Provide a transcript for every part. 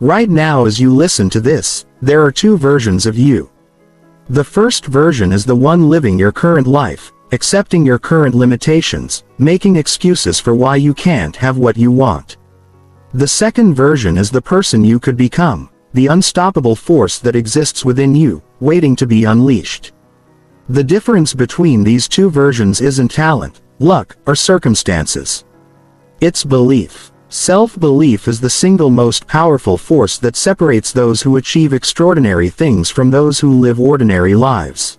Right now as you listen to this, there are two versions of you. The first version is the one living your current life, accepting your current limitations, making excuses for why you can't have what you want. The second version is the person you could become, the unstoppable force that exists within you, waiting to be unleashed. The difference between these two versions isn't talent, luck, or circumstances. It's belief. Self-belief is the single most powerful force that separates those who achieve extraordinary things from those who live ordinary lives.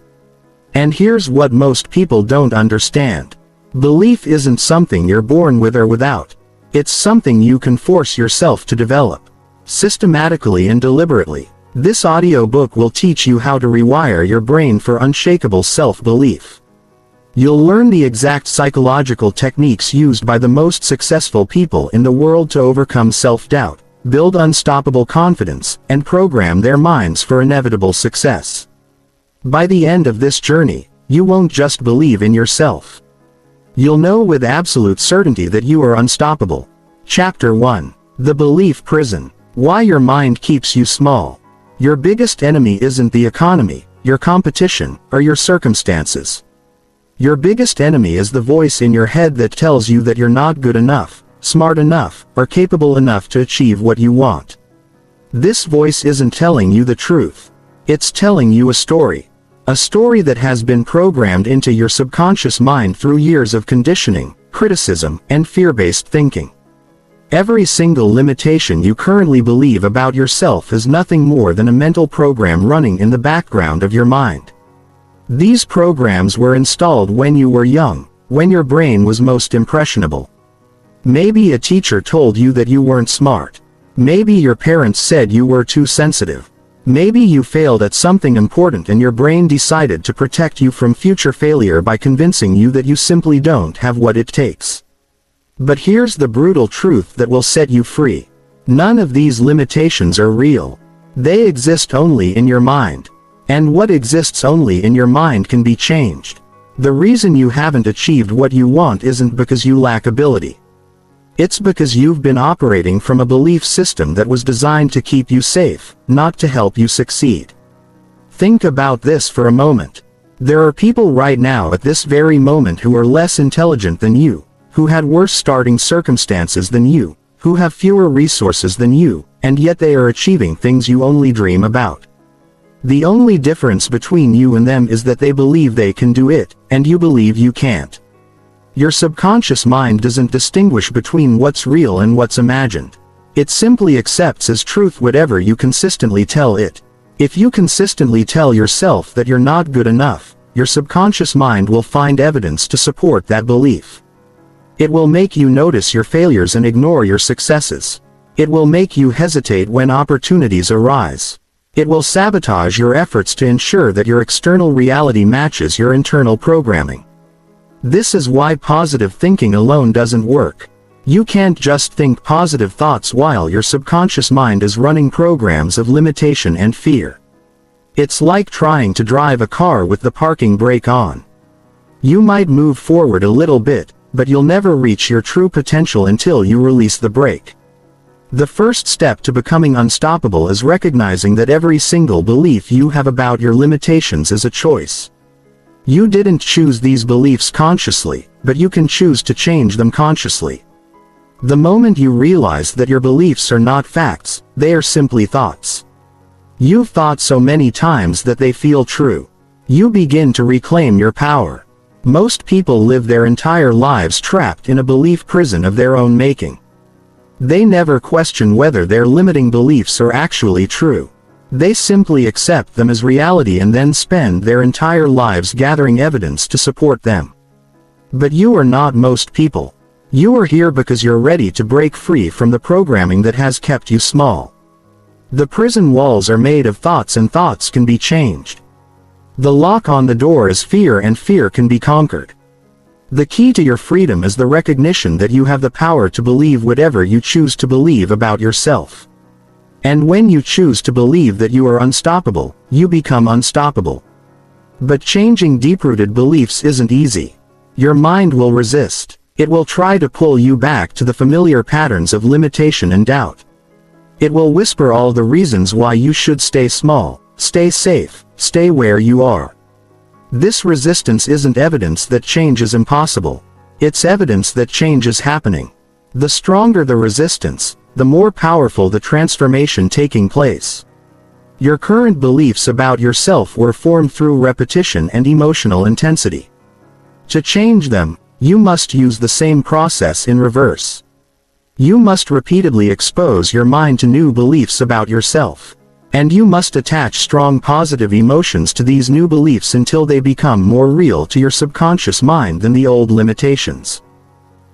And here's what most people don't understand. Belief isn't something you're born with or without. It's something you can force yourself to develop. Systematically and deliberately. This audiobook will teach you how to rewire your brain for unshakable self-belief. You'll learn the exact psychological techniques used by the most successful people in the world to overcome self-doubt, build unstoppable confidence, and program their minds for inevitable success. By the end of this journey, you won't just believe in yourself. You'll know with absolute certainty that you are unstoppable. Chapter 1. The Belief Prison. Why your mind keeps you small. Your biggest enemy isn't the economy, your competition, or your circumstances. Your biggest enemy is the voice in your head that tells you that you're not good enough, smart enough, or capable enough to achieve what you want. This voice isn't telling you the truth. It's telling you a story. A story that has been programmed into your subconscious mind through years of conditioning, criticism, and fear-based thinking. Every single limitation you currently believe about yourself is nothing more than a mental program running in the background of your mind. These programs were installed when you were young, when your brain was most impressionable. Maybe a teacher told you that you weren't smart. Maybe your parents said you were too sensitive. Maybe you failed at something important and your brain decided to protect you from future failure by convincing you that you simply don't have what it takes. But here's the brutal truth that will set you free. None of these limitations are real. They exist only in your mind. And what exists only in your mind can be changed. The reason you haven't achieved what you want isn't because you lack ability. It's because you've been operating from a belief system that was designed to keep you safe, not to help you succeed. Think about this for a moment. There are people right now at this very moment who are less intelligent than you, who had worse starting circumstances than you, who have fewer resources than you, and yet they are achieving things you only dream about. The only difference between you and them is that they believe they can do it, and you believe you can't. Your subconscious mind doesn't distinguish between what's real and what's imagined. It simply accepts as truth whatever you consistently tell it. If you consistently tell yourself that you're not good enough, your subconscious mind will find evidence to support that belief. It will make you notice your failures and ignore your successes. It will make you hesitate when opportunities arise. It will sabotage your efforts to ensure that your external reality matches your internal programming. This is why positive thinking alone doesn't work. You can't just think positive thoughts while your subconscious mind is running programs of limitation and fear. It's like trying to drive a car with the parking brake on. You might move forward a little bit, but you'll never reach your true potential until you release the brake. The first step to becoming unstoppable is recognizing that every single belief you have about your limitations is a choice. You didn't choose these beliefs consciously, but you can choose to change them consciously. The moment you realize that your beliefs are not facts, they are simply thoughts. You've thought so many times that they feel true. You begin to reclaim your power. Most people live their entire lives trapped in a belief prison of their own making. They never question whether their limiting beliefs are actually true. They simply accept them as reality and then spend their entire lives gathering evidence to support them. But you are not most people. You are here because you're ready to break free from the programming that has kept you small. The prison walls are made of thoughts and thoughts can be changed. The lock on the door is fear and fear can be conquered. The key to your freedom is the recognition that you have the power to believe whatever you choose to believe about yourself. And when you choose to believe that you are unstoppable, you become unstoppable. But changing deep-rooted beliefs isn't easy. Your mind will resist. It will try to pull you back to the familiar patterns of limitation and doubt. It will whisper all the reasons why you should stay small, stay safe, stay where you are. This resistance isn't evidence that change is impossible. It's evidence that change is happening. The stronger the resistance, the more powerful the transformation taking place. Your current beliefs about yourself were formed through repetition and emotional intensity. To change them, you must use the same process in reverse. You must repeatedly expose your mind to new beliefs about yourself. And you must attach strong positive emotions to these new beliefs until they become more real to your subconscious mind than the old limitations.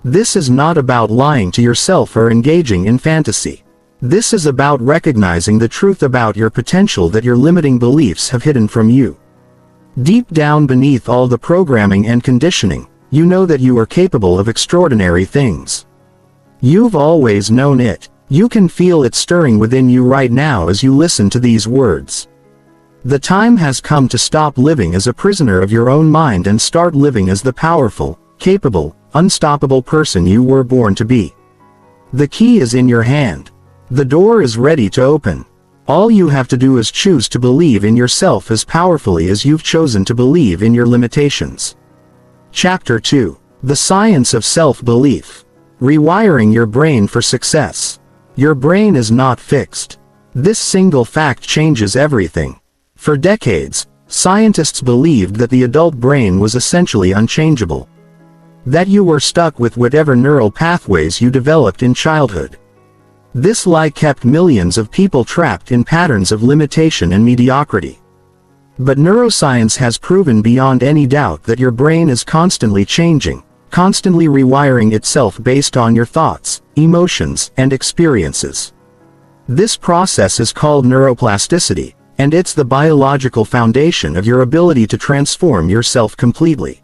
This is not about lying to yourself or engaging in fantasy. This is about recognizing the truth about your potential that your limiting beliefs have hidden from you. Deep down beneath all the programming and conditioning, you know that you are capable of extraordinary things. You've always known it. You can feel it stirring within you right now as you listen to these words. The time has come to stop living as a prisoner of your own mind and start living as the powerful, capable, unstoppable person you were born to be. The key is in your hand. The door is ready to open. All you have to do is choose to believe in yourself as powerfully as you've chosen to believe in your limitations. Chapter 2. The Science of Self-Belief. Rewiring your brain for success. Your brain is not fixed. This single fact changes everything. For decades, scientists believed that the adult brain was essentially unchangeable. That you were stuck with whatever neural pathways you developed in childhood. This lie kept millions of people trapped in patterns of limitation and mediocrity. But neuroscience has proven beyond any doubt that your brain is constantly changing, constantly rewiring itself based on your thoughts, emotions, and experiences. This process is called neuroplasticity, and it's the biological foundation of your ability to transform yourself completely.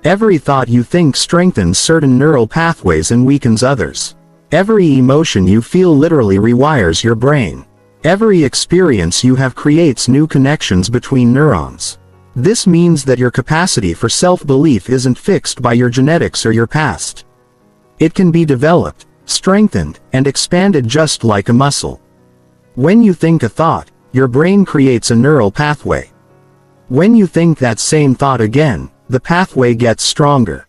Every thought you think strengthens certain neural pathways and weakens others. Every emotion you feel literally rewires your brain. Every experience you have creates new connections between neurons. This means that your capacity for self-belief isn't fixed by your genetics or your past. It can be developed, strengthened, and expanded just like a muscle. When you think a thought, your brain creates a neural pathway. When you think that same thought again, the pathway gets stronger.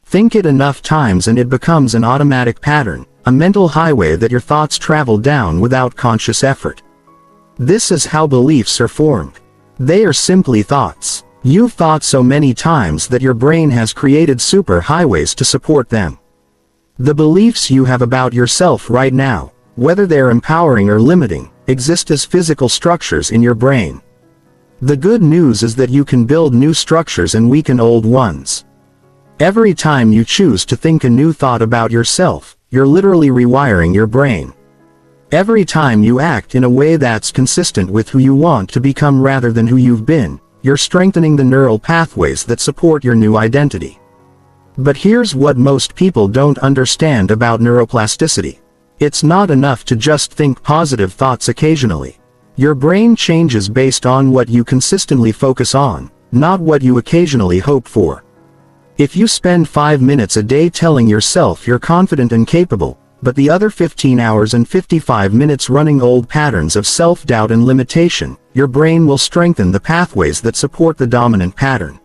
Think it enough times and it becomes an automatic pattern, a mental highway that your thoughts travel down without conscious effort. This is how beliefs are formed. They are simply thoughts. You've thought so many times that your brain has created super highways to support them. The beliefs you have about yourself right now, whether they're empowering or limiting, exist as physical structures in your brain. The good news is that you can build new structures and weaken old ones. Every time you choose to think a new thought about yourself, you're literally rewiring your brain. Every time you act in a way that's consistent with who you want to become rather than who you've been, you're strengthening the neural pathways that support your new identity. But here's what most people don't understand about neuroplasticity. It's not enough to just think positive thoughts occasionally. Your brain changes based on what you consistently focus on, not what you occasionally hope for. If you spend 5 minutes a day telling yourself you're confident and capable, but the other 15 hours and 55 minutes running old patterns of self-doubt and limitation, your brain will strengthen the pathways that support the dominant pattern.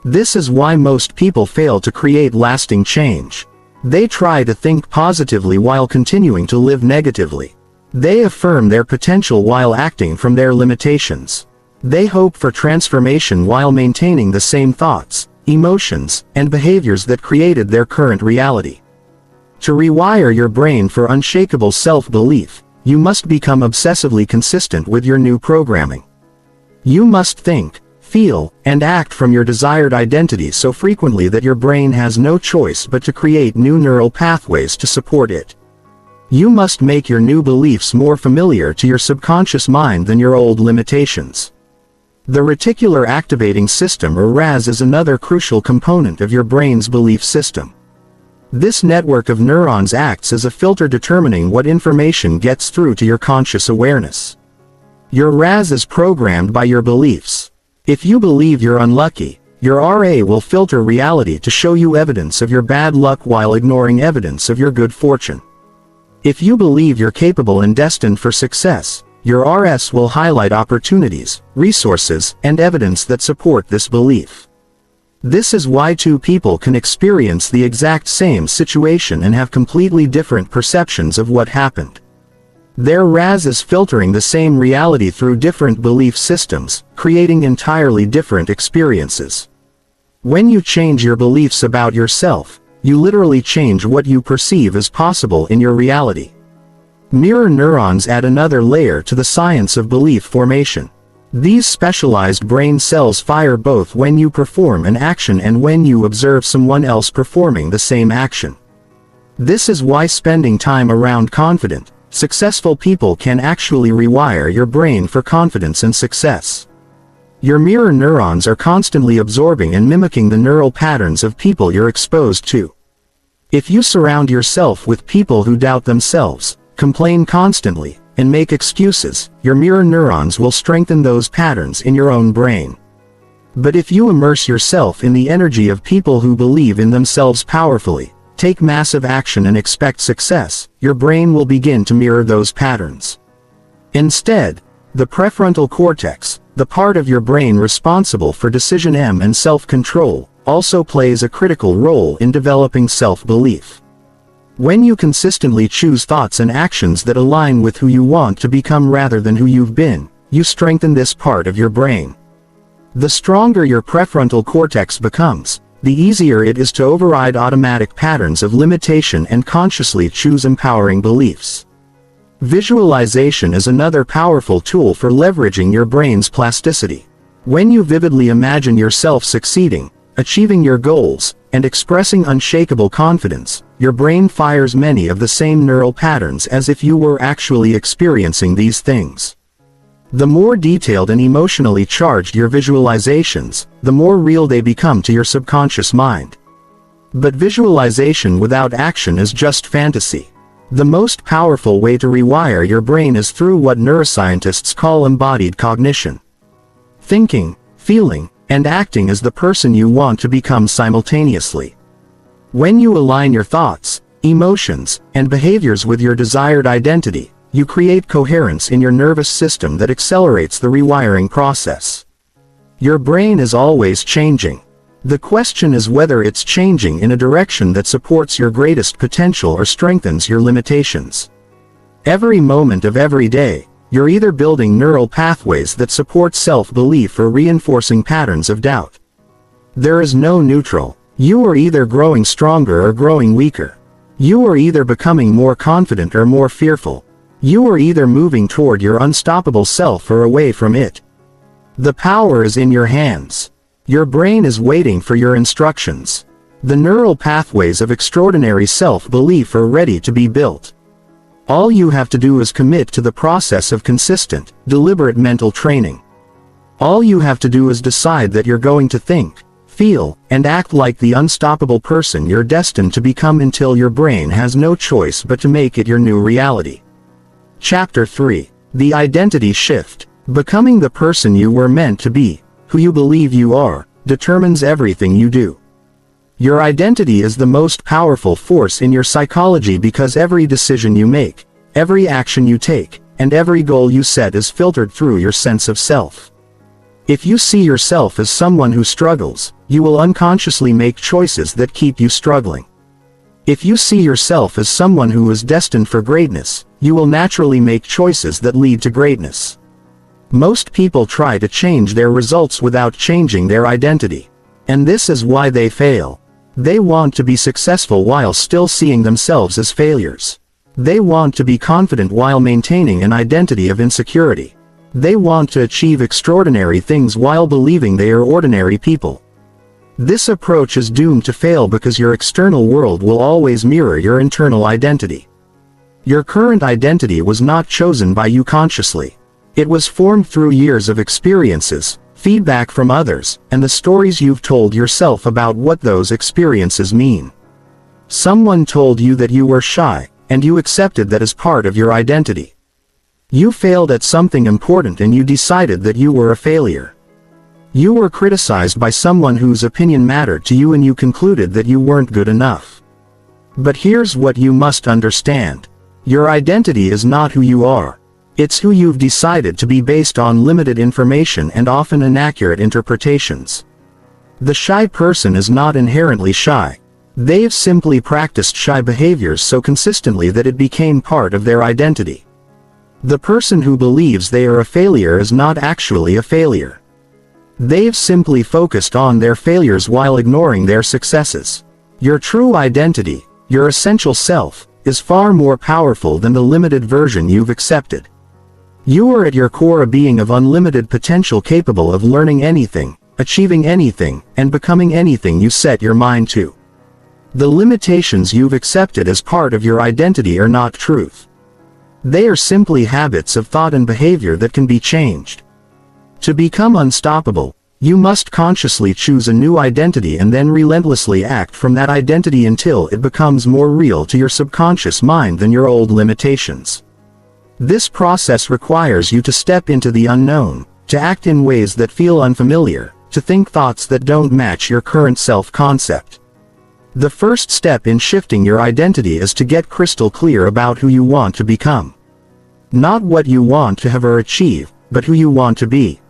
This is why most people fail to create lasting change. They try to think positively while continuing to live negatively. They affirm their potential while acting from their limitations. They hope for transformation while maintaining the same thoughts, emotions, and behaviors that created their current reality. To rewire your brain for unshakable self-belief, you must become obsessively consistent with your new programming. You must think, feel, and act from your desired identity so frequently that your brain has no choice but to create new neural pathways to support it. You must make your new beliefs more familiar to your subconscious mind than your old limitations. The reticular activating system or RAS is another crucial component of your brain's belief system. This network of neurons acts as a filter determining what information gets through to your conscious awareness. Your RAS is programmed by your beliefs. If you believe you're unlucky, your RA will filter reality to show you evidence of your bad luck while ignoring evidence of your good fortune. If you believe you're capable and destined for success, your RS will highlight opportunities, resources, and evidence that support this belief. This is why two people can experience the exact same situation and have completely different perceptions of what happened. Their RAS is filtering the same reality through different belief systems, creating entirely different experiences. When you change your beliefs about yourself, you literally change what you perceive as possible in your reality. Mirror neurons add another layer to the science of belief formation. These specialized brain cells fire both when you perform an action and when you observe someone else performing the same action. This is why spending time around confident, successful people can actually rewire your brain for confidence and success. Your mirror neurons are constantly absorbing and mimicking the neural patterns of people you're exposed to. If you surround yourself with people who doubt themselves, complain constantly, and make excuses, your mirror neurons will strengthen those patterns in your own brain. But if you immerse yourself in the energy of people who believe in themselves powerfully, take massive action and expect success, your brain will begin to mirror those patterns. Instead, the prefrontal cortex, the part of your brain responsible for decision and self-control, also plays a critical role in developing self-belief. When you consistently choose thoughts and actions that align with who you want to become rather than who you've been, you strengthen this part of your brain. The stronger your prefrontal cortex becomes, the easier it is to override automatic patterns of limitation and consciously choose empowering beliefs. Visualization is another powerful tool for leveraging your brain's plasticity. When you vividly imagine yourself succeeding, achieving your goals, and expressing unshakable confidence, your brain fires many of the same neural patterns as if you were actually experiencing these things. The more detailed and emotionally charged your visualizations, the more real they become to your subconscious mind. But visualization without action is just fantasy. The most powerful way to rewire your brain is through what neuroscientists call embodied cognition. Thinking, feeling, and acting as the person you want to become simultaneously. When you align your thoughts, emotions, and behaviors with your desired identity, you create coherence in your nervous system that accelerates the rewiring process. Your brain is always changing. The question is whether it's changing in a direction that supports your greatest potential or strengthens your limitations. Every moment of every day, you're either building neural pathways that support self-belief or reinforcing patterns of doubt. There is no neutral. You are either growing stronger or growing weaker. You are either becoming more confident or more fearful. You are either moving toward your unstoppable self or away from it. The power is in your hands. Your brain is waiting for your instructions. The neural pathways of extraordinary self-belief are ready to be built. All you have to do is commit to the process of consistent, deliberate mental training. All you have to do is decide that you're going to think, feel, and act like the unstoppable person you're destined to become until your brain has no choice but to make it your new reality. Chapter 3. The Identity Shift. Becoming the person you were meant to be, who you believe you are, determines everything you do. Your identity is the most powerful force in your psychology because every decision you make, every action you take, and every goal you set is filtered through your sense of self. If you see yourself as someone who struggles, you will unconsciously make choices that keep you struggling. If you see yourself as someone who is destined for greatness, you will naturally make choices that lead to greatness. Most people try to change their results without changing their identity. And this is why they fail. They want to be successful while still seeing themselves as failures. They want to be confident while maintaining an identity of insecurity. They want to achieve extraordinary things while believing they are ordinary people. This approach is doomed to fail because your external world will always mirror your internal identity. Your current identity was not chosen by you consciously. It was formed through years of experiences, feedback from others, and the stories you've told yourself about what those experiences mean. Someone told you that you were shy, and you accepted that as part of your identity. You failed at something important and you decided that you were a failure. You were criticized by someone whose opinion mattered to you and you concluded that you weren't good enough. But here's what you must understand. Your identity is not who you are. It's who you've decided to be based on limited information and often inaccurate interpretations. The shy person is not inherently shy. They've simply practiced shy behaviors so consistently that it became part of their identity. The person who believes they are a failure is not actually a failure. They've simply focused on their failures while ignoring their successes. Your true identity, your essential self, is far more powerful than the limited version you've accepted. You are at your core a being of unlimited potential, capable of learning anything, achieving anything, and becoming anything you set your mind to. The limitations you've accepted as part of your identity are not truth. They are simply habits of thought and behavior that can be changed. To become unstoppable, you must consciously choose a new identity and then relentlessly act from that identity until it becomes more real to your subconscious mind than your old limitations. This process requires you to step into the unknown, to act in ways that feel unfamiliar, to think thoughts that don't match your current self-concept. The first step in shifting your identity is to get crystal clear about who you want to become. Not what you want to have or achieve, but who you want to be.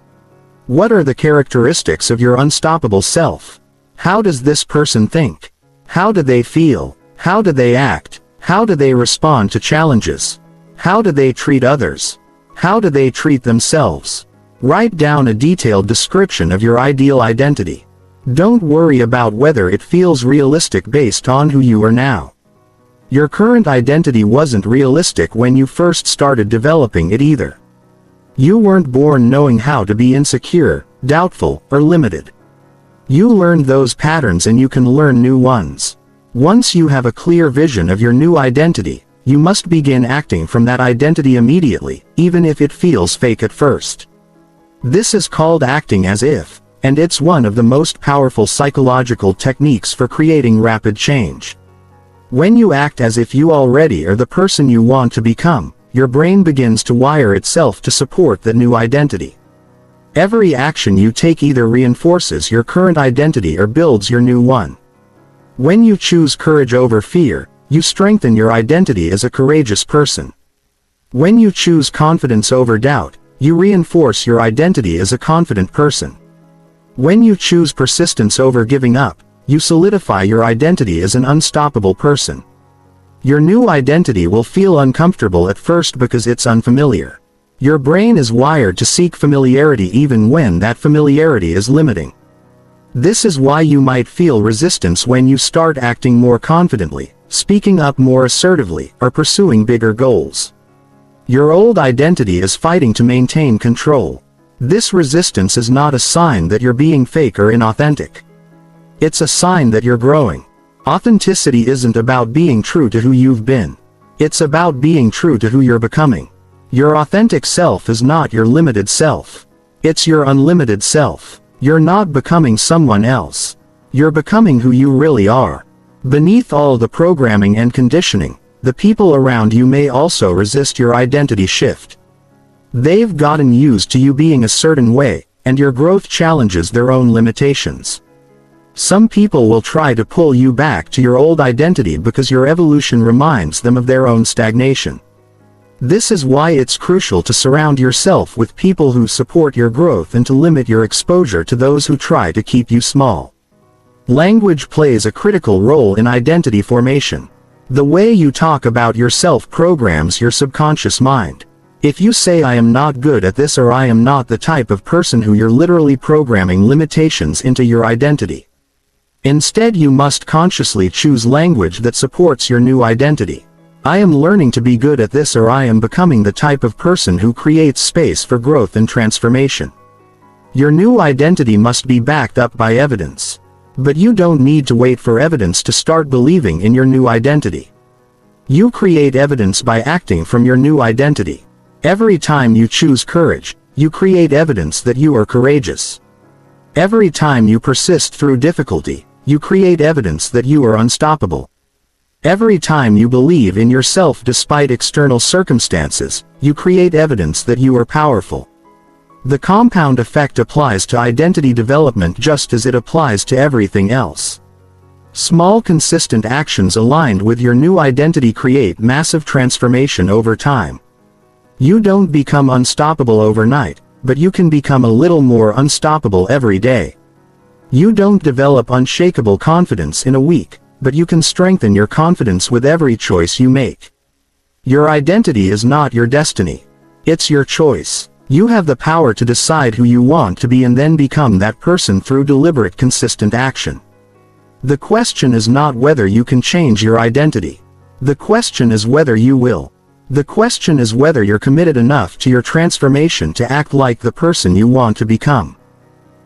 What are the characteristics of your unstoppable self? How does this person think? How do they feel? How do they act? How do they respond to challenges? How do they treat others? How do they treat themselves? Write down a detailed description of your ideal identity. Don't worry about whether it feels realistic based on who you are now. Your current identity wasn't realistic when you first started developing it either. You weren't born knowing how to be insecure, doubtful, or limited. You learned those patterns and you can learn new ones. Once you have a clear vision of your new identity, you must begin acting from that identity immediately, even if it feels fake at first. This is called acting as if, and it's one of the most powerful psychological techniques for creating rapid change. When you act as if you already are the person you want to become, your brain begins to wire itself to support that new identity. Every action you take either reinforces your current identity or builds your new one. When you choose courage over fear, you strengthen your identity as a courageous person. When you choose confidence over doubt, you reinforce your identity as a confident person. When you choose persistence over giving up, you solidify your identity as an unstoppable person. Your new identity will feel uncomfortable at first because it's unfamiliar. Your brain is wired to seek familiarity even when that familiarity is limiting. This is why you might feel resistance when you start acting more confidently, speaking up more assertively, or pursuing bigger goals. Your old identity is fighting to maintain control. This resistance is not a sign that you're being fake or inauthentic. It's a sign that you're growing. Authenticity isn't about being true to who you've been. It's about being true to who you're becoming. Your authentic self is not your limited self. It's your unlimited self. You're not becoming someone else. You're becoming who you really are. Beneath all the programming and conditioning, the people around you may also resist your identity shift. They've gotten used to you being a certain way, and your growth challenges their own limitations. Some people will try to pull you back to your old identity because your evolution reminds them of their own stagnation. This is why it's crucial to surround yourself with people who support your growth and to limit your exposure to those who try to keep you small. Language plays a critical role in identity formation. The way you talk about yourself programs your subconscious mind. If you say I am not good at this or I am not the type of person who, you're literally programming limitations into your identity. Instead, you must consciously choose language that supports your new identity. I am learning to be good at this, or I am becoming the type of person who creates space for growth and transformation. Your new identity must be backed up by evidence. But you don't need to wait for evidence to start believing in your new identity. You create evidence by acting from your new identity. Every time you choose courage, you create evidence that you are courageous. Every time you persist through difficulty, you create evidence that you are unstoppable. Every time you believe in yourself despite external circumstances, you create evidence that you are powerful. The compound effect applies to identity development just as it applies to everything else. Small consistent actions aligned with your new identity create massive transformation over time. You don't become unstoppable overnight, but you can become a little more unstoppable every day. You don't develop unshakable confidence in a week, but you can strengthen your confidence with every choice you make. Your identity is not your destiny. It's your choice. You have the power to decide who you want to be and then become that person through deliberate, consistent action. The question is not whether you can change your identity. The question is whether you will. The question is whether you're committed enough to your transformation to act like the person you want to become.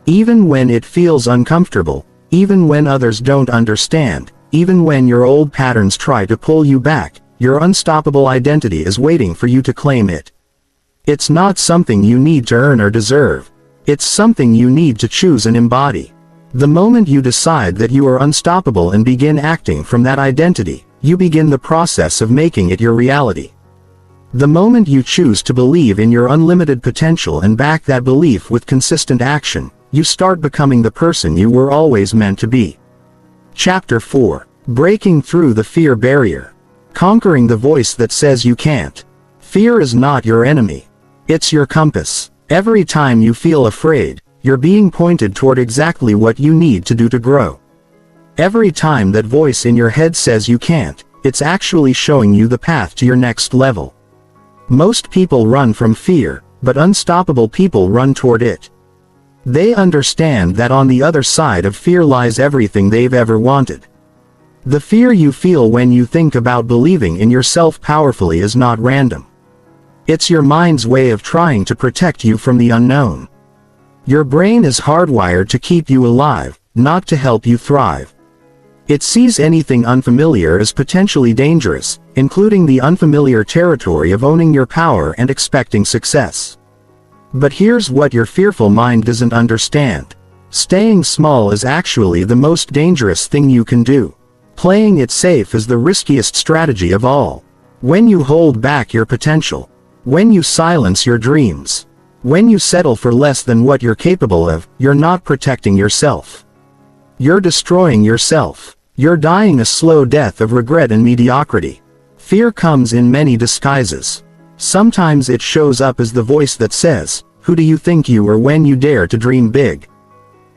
Even when it feels uncomfortable, even when others don't understand, even when your old patterns try to pull you back, your unstoppable identity is waiting for you to claim it. It's not something you need to earn or deserve. It's something you need to choose and embody. The moment you decide that you are unstoppable and begin acting from that identity, you begin the process of making it your reality. The moment you choose to believe in your unlimited potential and back that belief with consistent action, you start becoming the person you were always meant to be. Chapter 4. Breaking through the fear barrier. Conquering the voice that says you can't. Fear is not your enemy. It's your compass. Every time you feel afraid, you're being pointed toward exactly what you need to do to grow. Every time that voice in your head says you can't, it's actually showing you the path to your next level. Most people run from fear, but unstoppable people run toward it. They understand that on the other side of fear lies everything they've ever wanted. The fear you feel when you think about believing in yourself powerfully is not random. It's your mind's way of trying to protect you from the unknown. Your brain is hardwired to keep you alive, not to help you thrive. It sees anything unfamiliar as potentially dangerous, including the unfamiliar territory of owning your power and expecting success. But here's what your fearful mind doesn't understand. Staying small is actually the most dangerous thing you can do. Playing it safe is the riskiest strategy of all. When you hold back your potential, when you silence your dreams, when you settle for less than what you're capable of, you're not protecting yourself. You're destroying yourself. You're dying a slow death of regret and mediocrity. Fear comes in many disguises. Sometimes it shows up as the voice that says, "Who do you think you are?" when you dare to dream big.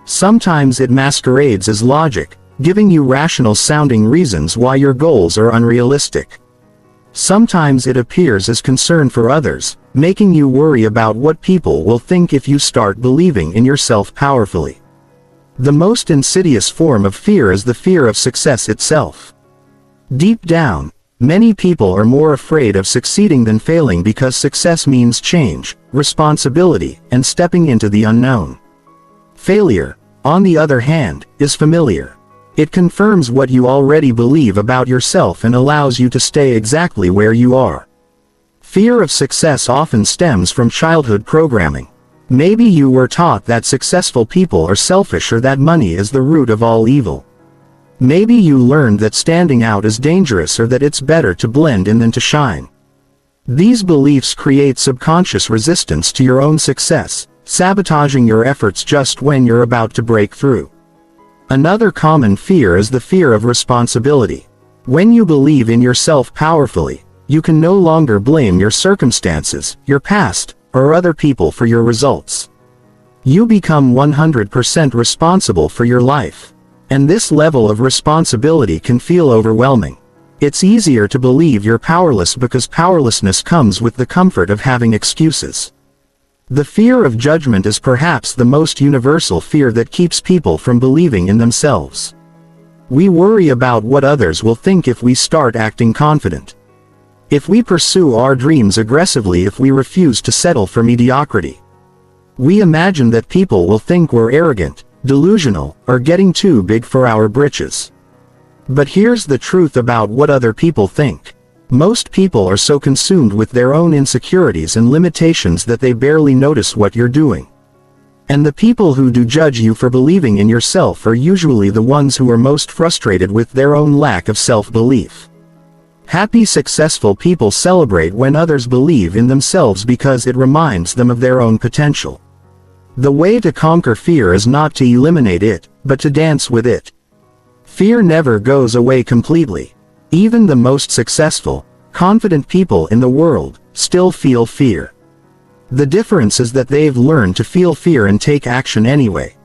Sometimes it masquerades as logic, giving you rational-sounding reasons why your goals are unrealistic. Sometimes it appears as concern for others, making you worry about what people will think if you start believing in yourself powerfully. The most insidious form of fear is the fear of success itself. Deep down, many people are more afraid of succeeding than failing because success means change, responsibility, and stepping into the unknown. Failure, on the other hand, is familiar. It confirms what you already believe about yourself and allows you to stay exactly where you are. Fear of success often stems from childhood programming. Maybe you were taught that successful people are selfish or that money is the root of all evil. Maybe you learned that standing out is dangerous or that it's better to blend in than to shine. These beliefs create subconscious resistance to your own success, sabotaging your efforts just when you're about to break through. Another common fear is the fear of responsibility. When you believe in yourself powerfully, you can no longer blame your circumstances, your past, or other people for your results. You become 100% responsible for your life. And this level of responsibility can feel overwhelming. It's easier to believe you're powerless because powerlessness comes with the comfort of having excuses. The fear of judgment is perhaps the most universal fear that keeps people from believing in themselves. We worry about what others will think if we start acting confident. If we pursue our dreams aggressively, if we refuse to settle for mediocrity. We imagine that people will think we're arrogant, delusional, or getting too big for our britches. But here's the truth about what other people think. Most people are so consumed with their own insecurities and limitations that they barely notice what you're doing. And the people who do judge you for believing in yourself are usually the ones who are most frustrated with their own lack of self-belief. Happy, successful people celebrate when others believe in themselves because it reminds them of their own potential. The way to conquer fear is not to eliminate it, but to dance with it. Fear never goes away completely. Even the most successful, confident people in the world still feel fear. The difference is that they've learned to feel fear and take action anyway.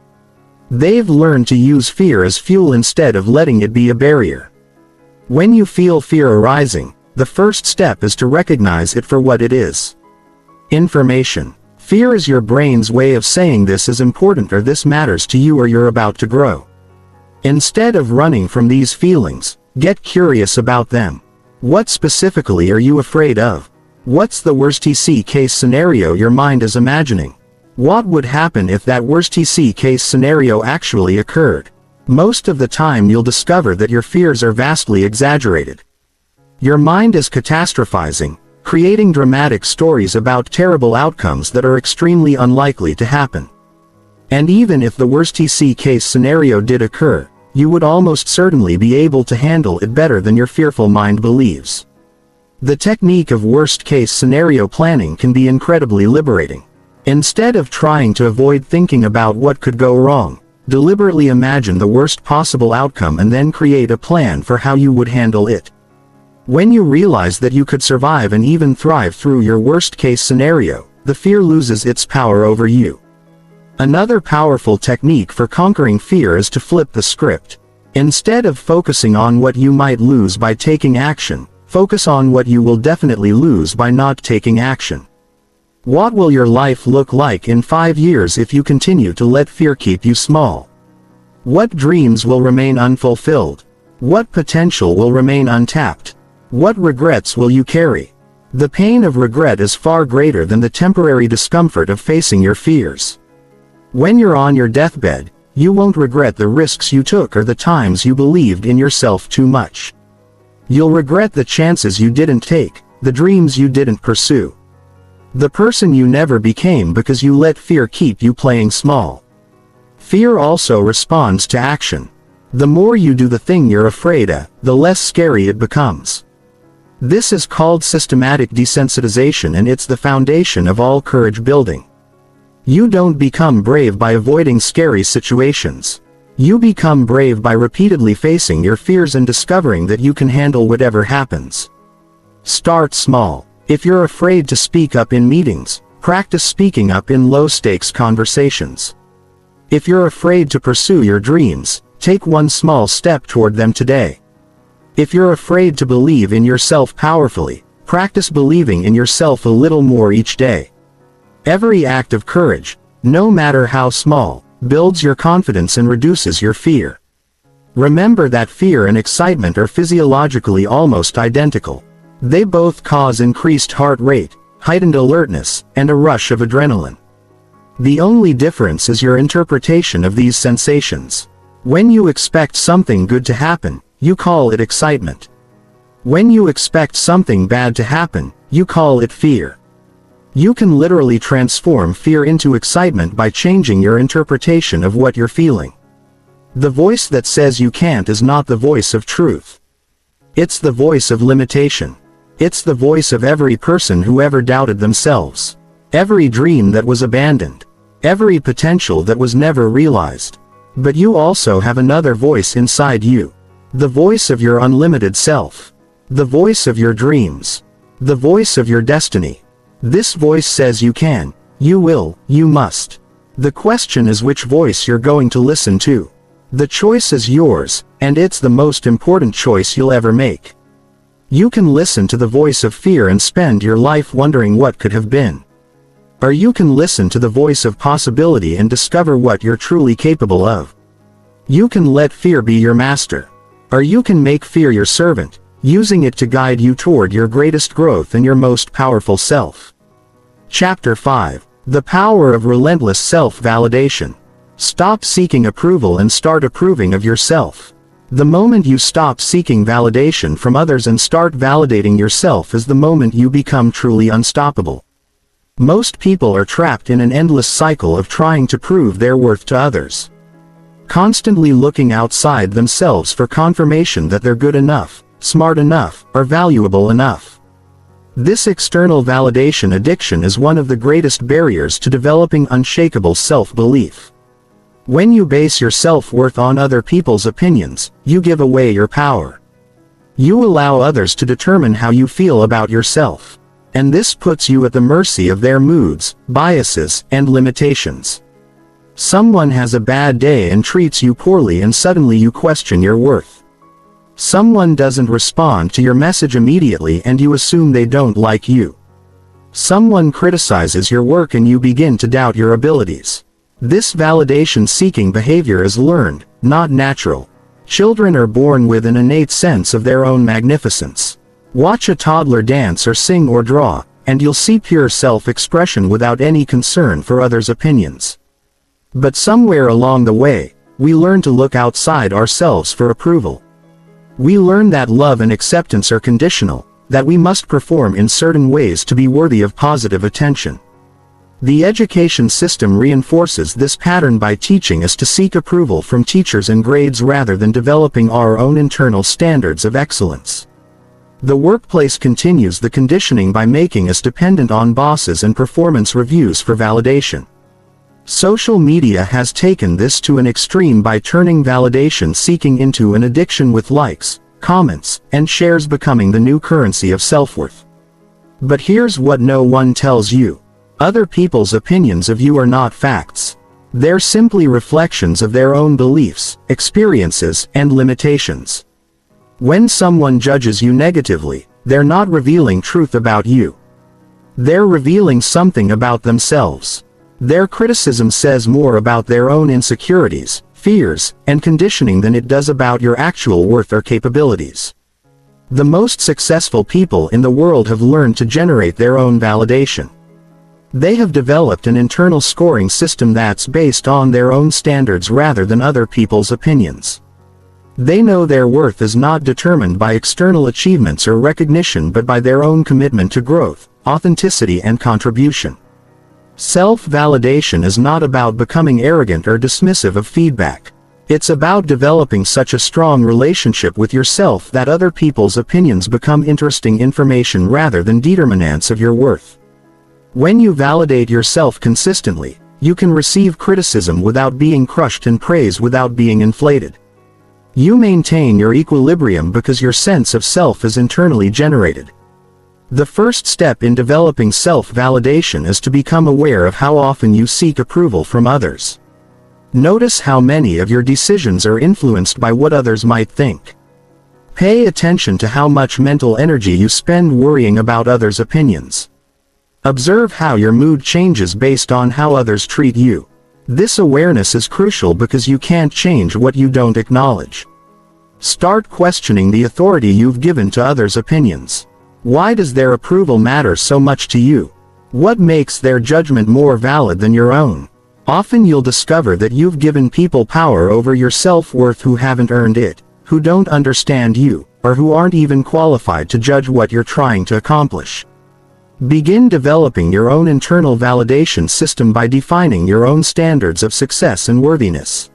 They've learned to use fear as fuel instead of letting it be a barrier. When you feel fear arising, the first step is to recognize it for what it is. Information. Fear is your brain's way of saying this is important or this matters to you or you're about to grow. Instead of running from these feelings, get curious about them. What specifically are you afraid of? What's the worst-case scenario your mind is imagining? What would happen if that worst-case scenario actually occurred? Most of the time you'll discover that your fears are vastly exaggerated. Your mind is catastrophizing, creating dramatic stories about terrible outcomes that are extremely unlikely to happen. And even if the worst-case scenario did occur, you would almost certainly be able to handle it better than your fearful mind believes. The technique of worst-case scenario planning can be incredibly liberating. Instead of trying to avoid thinking about what could go wrong, deliberately imagine the worst possible outcome and then create a plan for how you would handle it. When you realize that you could survive and even thrive through your worst-case scenario, the fear loses its power over you. Another powerful technique for conquering fear is to flip the script. Instead of focusing on what you might lose by taking action, focus on what you will definitely lose by not taking action. What will your life look like in 5 years if you continue to let fear keep you small? What dreams will remain unfulfilled? What potential will remain untapped? What regrets will you carry? The pain of regret is far greater than the temporary discomfort of facing your fears. When you're on your deathbed, you won't regret the risks you took or the times you believed in yourself too much. You'll regret the chances you didn't take, the dreams you didn't pursue. The person you never became because you let fear keep you playing small. Fear also responds to action. The more you do the thing you're afraid of, the less scary it becomes. This is called systematic desensitization, and it's the foundation of all courage building. You don't become brave by avoiding scary situations. You become brave by repeatedly facing your fears and discovering that you can handle whatever happens. Start small. If you're afraid to speak up in meetings, practice speaking up in low-stakes conversations. If you're afraid to pursue your dreams, take one small step toward them today. If you're afraid to believe in yourself powerfully, practice believing in yourself a little more each day. Every act of courage, no matter how small, builds your confidence and reduces your fear. Remember that fear and excitement are physiologically almost identical. They both cause increased heart rate, heightened alertness, and a rush of adrenaline. The only difference is your interpretation of these sensations. When you expect something good to happen, you call it excitement. When you expect something bad to happen, you call it fear. You can literally transform fear into excitement by changing your interpretation of what you're feeling. The voice that says you can't is not the voice of truth. It's the voice of limitation. It's the voice of every person who ever doubted themselves. Every dream that was abandoned. Every potential that was never realized. But you also have another voice inside you. The voice of your unlimited self. The voice of your dreams. The voice of your destiny. This voice says you can, you will, you must. The question is which voice you're going to listen to. The choice is yours, and it's the most important choice you'll ever make. You can listen to the voice of fear and spend your life wondering what could have been. Or you can listen to the voice of possibility and discover what you're truly capable of. You can let fear be your master. Or you can make fear your servant, using it to guide you toward your greatest growth and your most powerful self. Chapter 5. The Power of Relentless Self-Validation. Stop seeking approval and start approving of yourself. The moment you stop seeking validation from others and start validating yourself is the moment you become truly unstoppable. Most people are trapped in an endless cycle of trying to prove their worth to others. Constantly looking outside themselves for confirmation that they're good enough, smart enough, or valuable enough. This external validation addiction is one of the greatest barriers to developing unshakable self-belief. When you base your self-worth on other people's opinions, you give away your power. You allow others to determine how you feel about yourself. And this puts you at the mercy of their moods, biases, and limitations. Someone has a bad day and treats you poorly, and suddenly you question your worth. Someone doesn't respond to your message immediately and you assume they don't like you. Someone criticizes your work and you begin to doubt your abilities. This validation-seeking behavior is learned, not natural. Children are born with an innate sense of their own magnificence. Watch a toddler dance or sing or draw, and you'll see pure self-expression without any concern for others' opinions. But somewhere along the way, we learn to look outside ourselves for approval. We learn that love and acceptance are conditional, that we must perform in certain ways to be worthy of positive attention. The education system reinforces this pattern by teaching us to seek approval from teachers and grades rather than developing our own internal standards of excellence. The workplace continues the conditioning by making us dependent on bosses and performance reviews for validation. Social media has taken this to an extreme by turning validation seeking into an addiction, with likes, comments, and shares becoming the new currency of self-worth. But here's what no one tells you. Other people's opinions of you are not facts. They're simply reflections of their own beliefs, experiences, and limitations. When someone judges you negatively, they're not revealing truth about you. They're revealing something about themselves. Their criticism says more about their own insecurities, fears, and conditioning than it does about your actual worth or capabilities. The most successful people in the world have learned to generate their own validation. They have developed an internal scoring system that's based on their own standards rather than other people's opinions. They know their worth is not determined by external achievements or recognition but by their own commitment to growth, authenticity, and contribution. Self-validation is not about becoming arrogant or dismissive of feedback. It's about developing such a strong relationship with yourself that other people's opinions become interesting information rather than determinants of your worth. When you validate yourself consistently, you can receive criticism without being crushed and praise without being inflated. You maintain your equilibrium because your sense of self is internally generated. The first step in developing self-validation is to become aware of how often you seek approval from others. Notice how many of your decisions are influenced by what others might think. Pay attention to how much mental energy you spend worrying about others' opinions. Observe how your mood changes based on how others treat you. This awareness is crucial because you can't change what you don't acknowledge. Start questioning the authority you've given to others' opinions. Why does their approval matter so much to you? What makes their judgment more valid than your own? Often you'll discover that you've given people power over your self-worth who haven't earned it, who don't understand you, or who aren't even qualified to judge what you're trying to accomplish. Begin developing your own internal validation system by defining your own standards of success and worthiness.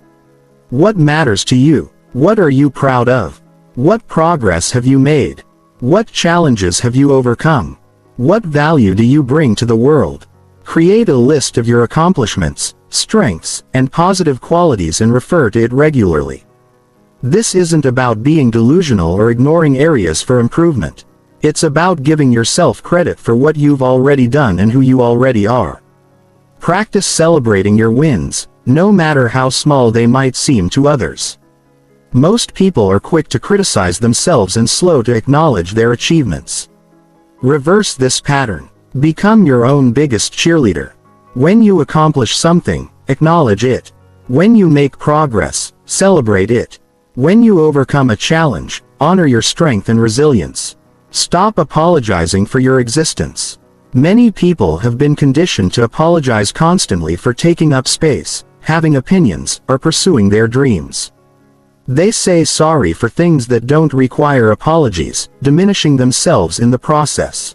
What matters to you? What are you proud of? What progress have you made? What challenges have you overcome? What value do you bring to the world? Create a list of your accomplishments, strengths, and positive qualities and refer to it regularly. This isn't about being delusional or ignoring areas for improvement. It's about giving yourself credit for what you've already done and who you already are. Practice celebrating your wins, no matter how small they might seem to others. Most people are quick to criticize themselves and slow to acknowledge their achievements. Reverse this pattern. Become your own biggest cheerleader. When you accomplish something, acknowledge it. When you make progress, celebrate it. When you overcome a challenge, honor your strength and resilience. Stop apologizing for your existence. Many people have been conditioned to apologize constantly for taking up space, having opinions, or pursuing their dreams. They say sorry for things that don't require apologies, diminishing themselves in the process.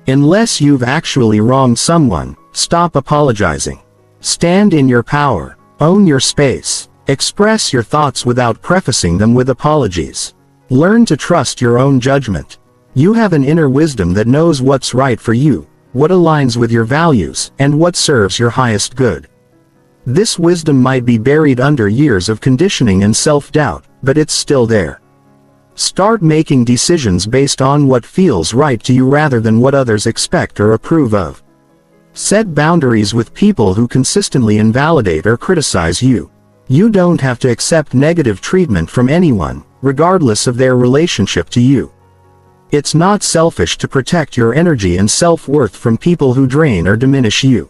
Unless you've actually wronged someone, stop apologizing. Stand in your power. Own your space. Express your thoughts without prefacing them with apologies. Learn to trust your own judgment. You have an inner wisdom that knows what's right for you, what aligns with your values, and what serves your highest good. This wisdom might be buried under years of conditioning and self-doubt, but it's still there. Start making decisions based on what feels right to you rather than what others expect or approve of. Set boundaries with people who consistently invalidate or criticize you. You don't have to accept negative treatment from anyone, regardless of their relationship to you. It's not selfish to protect your energy and self-worth from people who drain or diminish you.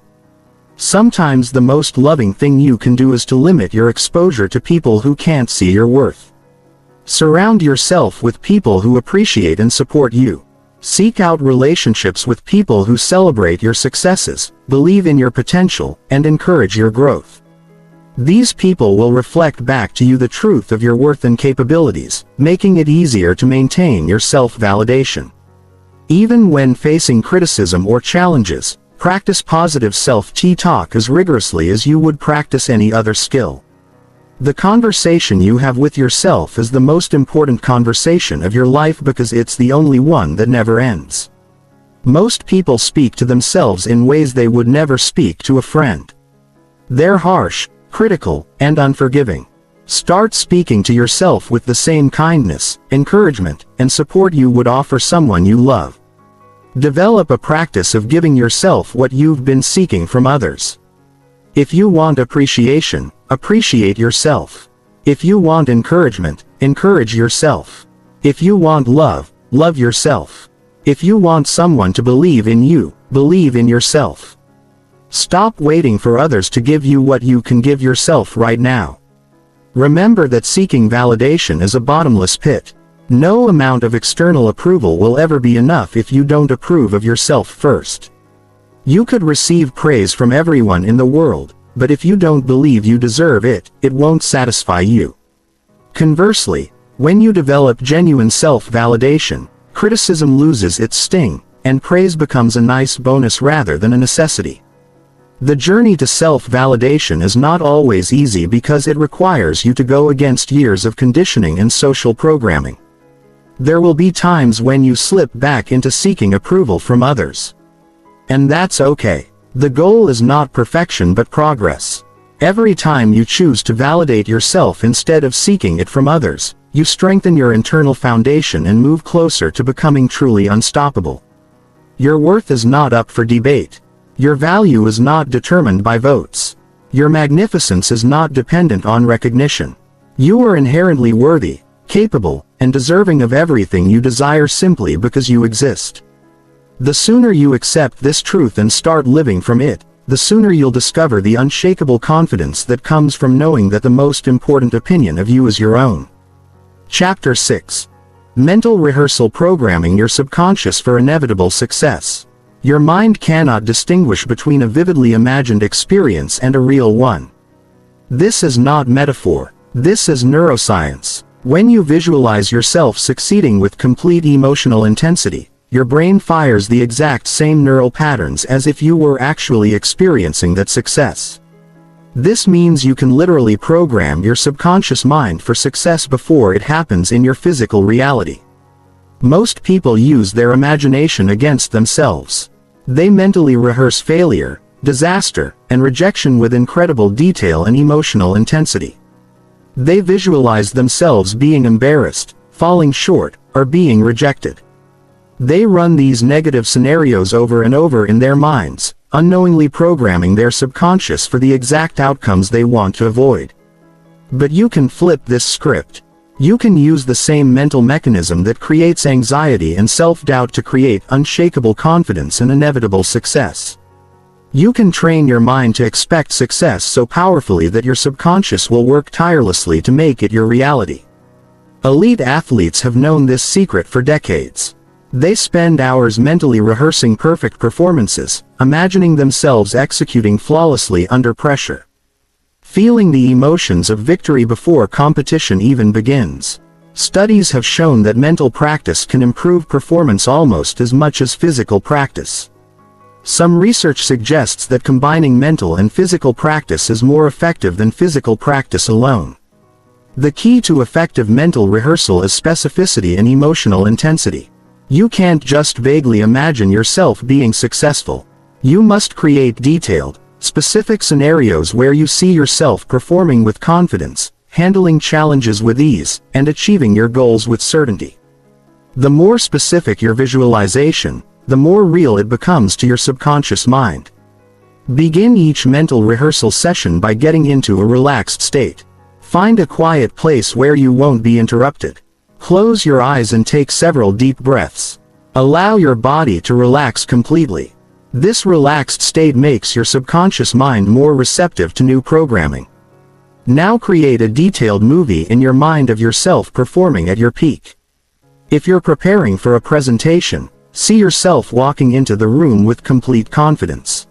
Sometimes the most loving thing you can do is to limit your exposure to people who can't see your worth. Surround yourself with people who appreciate and support you. Seek out relationships with people who celebrate your successes, believe in your potential, and encourage your growth. These people will reflect back to you the truth of your worth and capabilities, making it easier to maintain your self-validation. Even when facing criticism or challenges, practice positive self-talk as rigorously as you would practice any other skill. The conversation you have with yourself is the most important conversation of your life because it's the only one that never ends. Most people speak to themselves in ways they would never speak to a friend. They're harsh, critical, and unforgiving. Start speaking to yourself with the same kindness, encouragement, and support you would offer someone you love. Develop a practice of giving yourself what you've been seeking from others. If you want appreciation, appreciate yourself. If you want encouragement, encourage yourself. If you want love, love yourself. If you want someone to believe in you, believe in yourself. Stop waiting for others to give you what you can give yourself right now. Remember that seeking validation is a bottomless pit. No amount of external approval will ever be enough if you don't approve of yourself first. You could receive praise from everyone in the world, but if you don't believe you deserve it, it won't satisfy you. Conversely, when you develop genuine self-validation, criticism loses its sting, and praise becomes a nice bonus rather than a necessity. The journey to self-validation is not always easy because it requires you to go against years of conditioning and social programming. There will be times when you slip back into seeking approval from others. And that's okay. The goal is not perfection but progress. Every time you choose to validate yourself instead of seeking it from others, you strengthen your internal foundation and move closer to becoming truly unstoppable. Your worth is not up for debate. Your value is not determined by votes. Your magnificence is not dependent on recognition. You are inherently worthy, capable, and deserving of everything you desire simply because you exist. The sooner you accept this truth and start living from it, the sooner you'll discover the unshakable confidence that comes from knowing that the most important opinion of you is your own. Chapter 6. Mental Rehearsal: Programming Your Subconscious for Inevitable Success. Your mind cannot distinguish between a vividly imagined experience and a real one. This is not metaphor. This is neuroscience. When you visualize yourself succeeding with complete emotional intensity, your brain fires the exact same neural patterns as if you were actually experiencing that success. This means you can literally program your subconscious mind for success before it happens in your physical reality. Most people use their imagination against themselves. They mentally rehearse failure, disaster, and rejection with incredible detail and emotional intensity. They visualize themselves being embarrassed, falling short, or being rejected. They run these negative scenarios over and over in their minds, unknowingly programming their subconscious for the exact outcomes they want to avoid. But you can flip this script. You can use the same mental mechanism that creates anxiety and self-doubt to create unshakable confidence and inevitable success. You can train your mind to expect success so powerfully that your subconscious will work tirelessly to make it your reality. Elite athletes have known this secret for decades. They spend hours mentally rehearsing perfect performances, imagining themselves executing flawlessly under pressure, feeling the emotions of victory before competition even begins. Studies have shown that mental practice can improve performance almost as much as physical practice. Some research suggests that combining mental and physical practice is more effective than physical practice alone. The key to effective mental rehearsal is specificity and emotional intensity. You can't just vaguely imagine yourself being successful. You must create detailed, specific scenarios where you see yourself performing with confidence, handling challenges with ease, and achieving your goals with certainty. The more specific your visualization, the more real it becomes to your subconscious mind. Begin each mental rehearsal session by getting into a relaxed state. Find a quiet place where you won't be interrupted. Close your eyes and take several deep breaths. Allow your body to relax completely. This relaxed state makes your subconscious mind more receptive to new programming. Now create a detailed movie in your mind of yourself performing at your peak. If you're preparing for a presentation, see yourself walking into the room with complete confidence.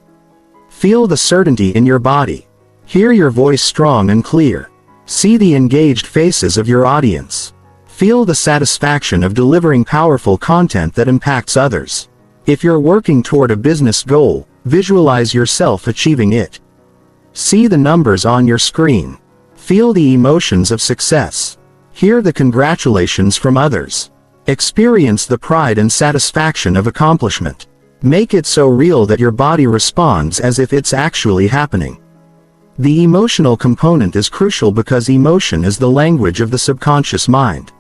Feel the certainty in your body. Hear your voice strong and clear. See the engaged faces of your audience. Feel the satisfaction of delivering powerful content that impacts others. If you're working toward a business goal, visualize yourself achieving it. See the numbers on your screen. Feel the emotions of success. Hear the congratulations from others. Experience the pride and satisfaction of accomplishment. Make it so real that your body responds as if it's actually happening. The emotional component is crucial because emotion is the language of the subconscious mind.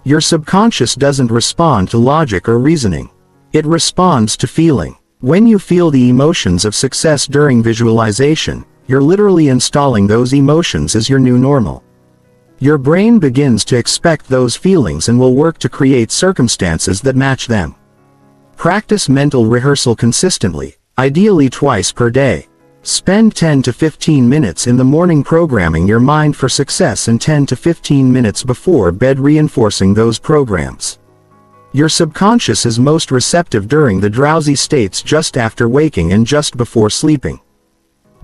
Your subconscious doesn't respond to logic or reasoning. It responds to feeling. When you feel the emotions of success during visualization, you're literally installing those emotions as your new normal. Your brain begins to expect those feelings and will work to create circumstances that match them. Practice mental rehearsal consistently, ideally twice per day. Spend 10 to 15 minutes in the morning programming your mind for success and 10 to 15 minutes before bed reinforcing those programs. Your subconscious is most receptive during the drowsy states just after waking and just before sleeping.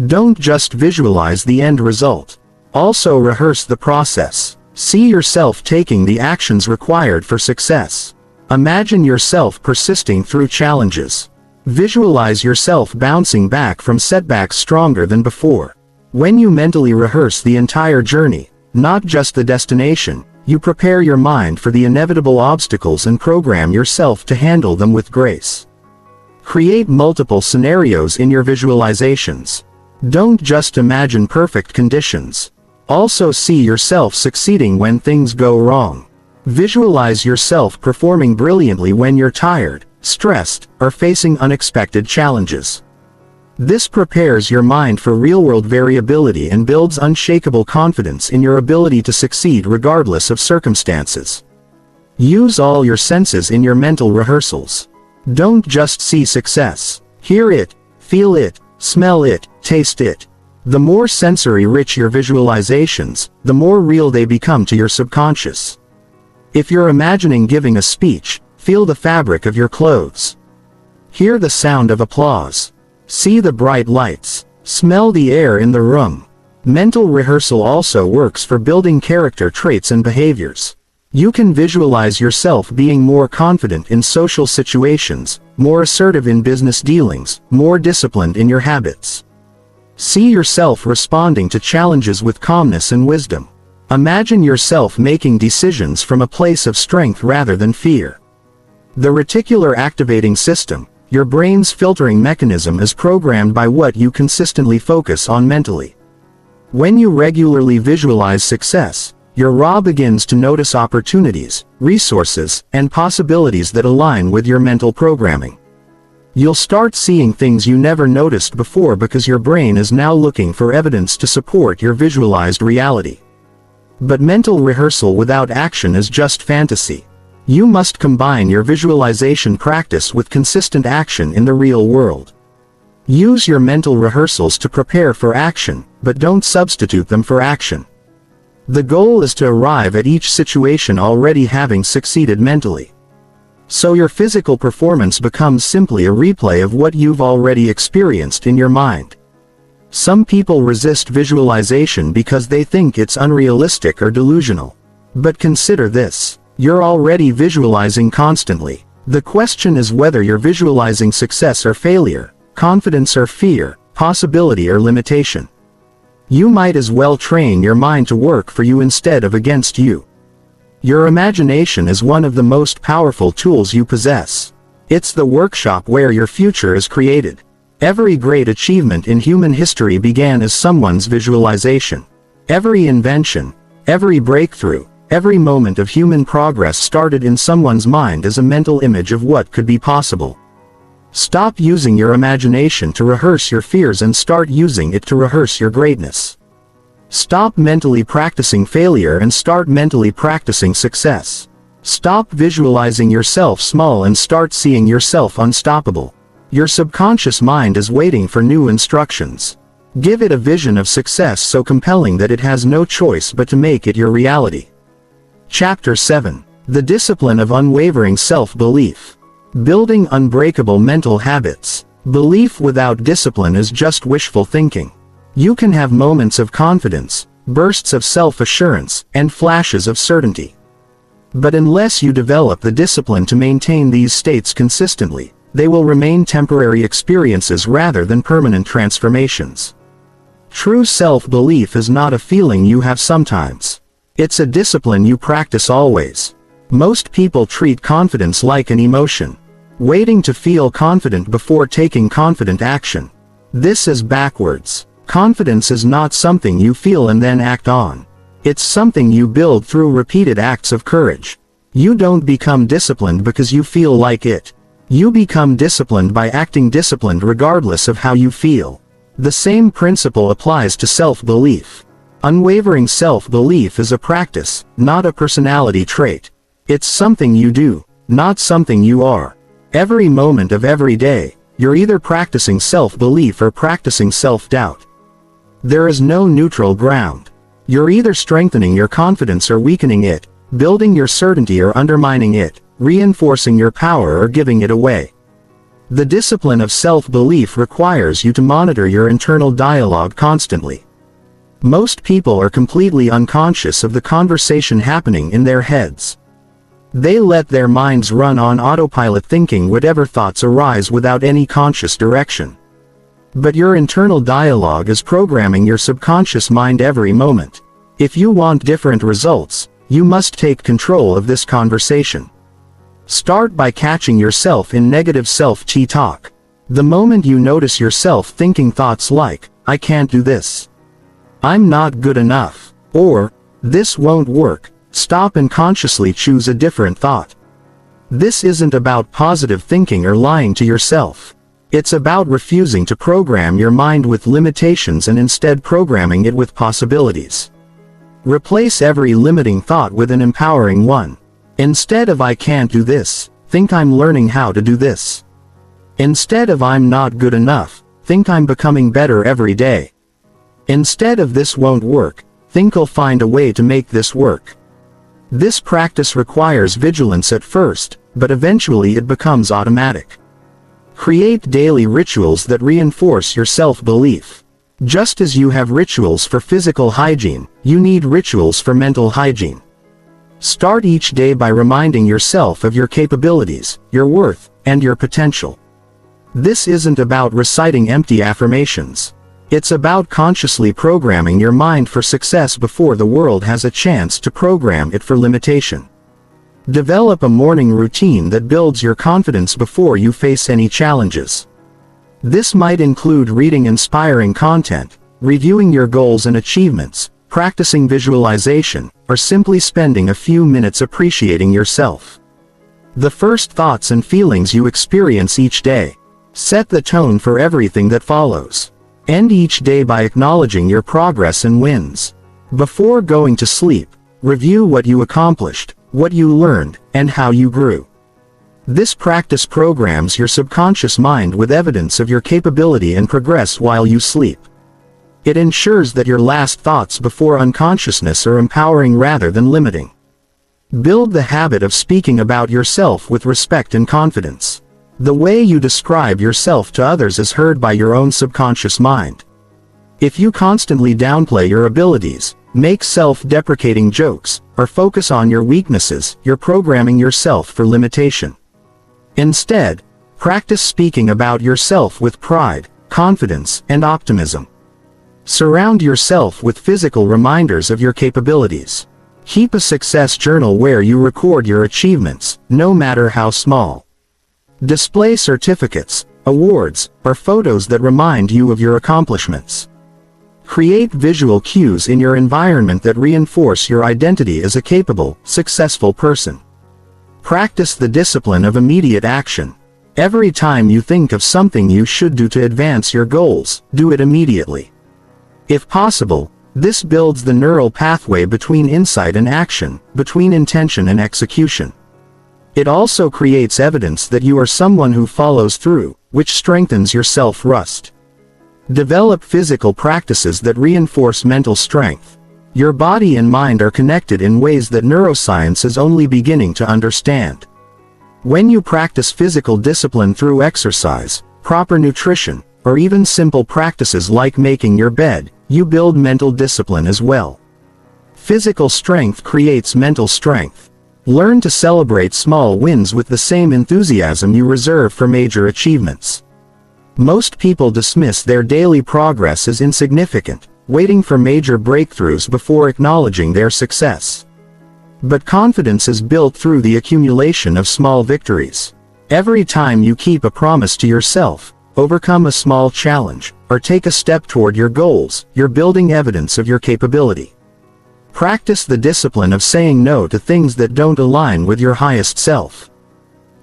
Don't just visualize the end result. Also rehearse the process. See yourself taking the actions required for success. Imagine yourself persisting through challenges. Visualize yourself bouncing back from setbacks stronger than before. When you mentally rehearse the entire journey, not just the destination, you prepare your mind for the inevitable obstacles and program yourself to handle them with grace. Create multiple scenarios in your visualizations. Don't just imagine perfect conditions. Also see yourself succeeding when things go wrong. Visualize yourself performing brilliantly when you're tired, stressed, or facing unexpected challenges. This prepares your mind for real-world variability and builds unshakable confidence in your ability to succeed regardless of circumstances. Use all your senses in your mental rehearsals. Don't just see success. Hear it, feel it, smell it, taste it. The more sensory-rich your visualizations, the more real they become to your subconscious. If you're imagining giving a speech, feel the fabric of your clothes. Hear the sound of applause. See the bright lights. Smell the air in the room. Mental rehearsal also works for building character traits and behaviors. You can visualize yourself being more confident in social situations, more assertive in business dealings, more disciplined in your habits. See yourself responding to challenges with calmness and wisdom. Imagine yourself making decisions from a place of strength rather than fear. The reticular activating system, your brain's filtering mechanism, is programmed by what you consistently focus on mentally. When you regularly visualize success, your RA begins to notice opportunities, resources, and possibilities that align with your mental programming. You'll start seeing things you never noticed before because your brain is now looking for evidence to support your visualized reality. But mental rehearsal without action is just fantasy. You must combine your visualization practice with consistent action in the real world. Use your mental rehearsals to prepare for action, but don't substitute them for action. The goal is to arrive at each situation already having succeeded mentally. So your physical performance becomes simply a replay of what you've already experienced in your mind. Some people resist visualization because they think it's unrealistic or delusional. But consider this. You're already visualizing constantly. The question is whether you're visualizing success or failure, confidence or fear, possibility or limitation. You might as well train your mind to work for you instead of against you. Your imagination is one of the most powerful tools you possess. It's the workshop where your future is created. Every great achievement in human history began as someone's visualization. Every invention, every breakthrough, every moment of human progress started in someone's mind as a mental image of what could be possible. Stop using your imagination to rehearse your fears and start using it to rehearse your greatness. Stop mentally practicing failure and start mentally practicing success. Stop visualizing yourself small and start seeing yourself unstoppable. Your subconscious mind is waiting for new instructions. Give it a vision of success so compelling that it has no choice but to make it your reality. Chapter 7. The Discipline of Unwavering Self-Belief. Building Unbreakable Mental Habits. Belief without discipline is just wishful thinking. You can have moments of confidence, bursts of self-assurance, and flashes of certainty. But unless you develop the discipline to maintain these states consistently, they will remain temporary experiences rather than permanent transformations. True self-belief is not a feeling you have sometimes. It's a discipline you practice always. Most people treat confidence like an emotion, waiting to feel confident before taking confident action. This is backwards. Confidence is not something you feel and then act on. It's something you build through repeated acts of courage. You don't become disciplined because you feel like it. You become disciplined by acting disciplined regardless of how you feel. The same principle applies to self-belief. Unwavering self-belief is a practice, not a personality trait. It's something you do, not something you are. Every moment of every day, you're either practicing self-belief or practicing self-doubt. There is no neutral ground. You're either strengthening your confidence or weakening it, building your certainty or undermining it, reinforcing your power or giving it away. The discipline of self-belief requires you to monitor your internal dialogue constantly. Most people are completely unconscious of the conversation happening in their heads. They let their minds run on autopilot thinking whatever thoughts arise without any conscious direction. But your internal dialogue is programming your subconscious mind every moment. If you want different results, you must take control of this conversation. Start by catching yourself in negative self-talk. The moment you notice yourself thinking thoughts like, "I can't do this," "I'm not good enough," or "this won't work," stop and consciously choose a different thought. This isn't about positive thinking or lying to yourself. It's about refusing to program your mind with limitations and instead programming it with possibilities. Replace every limiting thought with an empowering one. Instead of "I can't do this," think "I'm learning how to do this." Instead of "I'm not good enough," think "I'm becoming better every day." Instead of "this won't work," think "I'll find a way to make this work." This practice requires vigilance at first, but eventually it becomes automatic. Create daily rituals that reinforce your self-belief. Just as you have rituals for physical hygiene, you need rituals for mental hygiene. Start each day by reminding yourself of your capabilities, your worth, and your potential. This isn't about reciting empty affirmations. It's about consciously programming your mind for success before the world has a chance to program it for limitation. Develop a morning routine that builds your confidence before you face any challenges. This might include reading inspiring content, reviewing your goals and achievements, practicing visualization, or simply spending a few minutes appreciating yourself. The first thoughts and feelings you experience each day set the tone for everything that follows. End each day by acknowledging your progress and wins. Before going to sleep, review what you accomplished, what you learned, and how you grew. This practice programs your subconscious mind with evidence of your capability and progress while you sleep. It ensures that your last thoughts before unconsciousness are empowering rather than limiting. Build the habit of speaking about yourself with respect and confidence. The way you describe yourself to others is heard by your own subconscious mind. If you constantly downplay your abilities, make self-deprecating jokes, or focus on your weaknesses, you're programming yourself for limitation. Instead, practice speaking about yourself with pride, confidence, and optimism. Surround yourself with physical reminders of your capabilities. Keep a success journal where you record your achievements, no matter how small. Display certificates, awards, or photos that remind you of your accomplishments. Create visual cues in your environment that reinforce your identity as a capable, successful person. Practice the discipline of immediate action. Every time you think of something you should do to advance your goals, do it immediately. If possible, this builds the neural pathway between insight and action, between intention and execution. It also creates evidence that you are someone who follows through, which strengthens your self-trust. Develop physical practices that reinforce mental strength. Your body and mind are connected in ways that neuroscience is only beginning to understand. When you practice physical discipline through exercise, proper nutrition, or even simple practices like making your bed, you build mental discipline as well. Physical strength creates mental strength. Learn to celebrate small wins with the same enthusiasm you reserve for major achievements. Most people dismiss their daily progress as insignificant, waiting for major breakthroughs before acknowledging their success. But confidence is built through the accumulation of small victories. Every time you keep a promise to yourself, overcome a small challenge, or take a step toward your goals, you're building evidence of your capability. Practice the discipline of saying no to things that don't align with your highest self.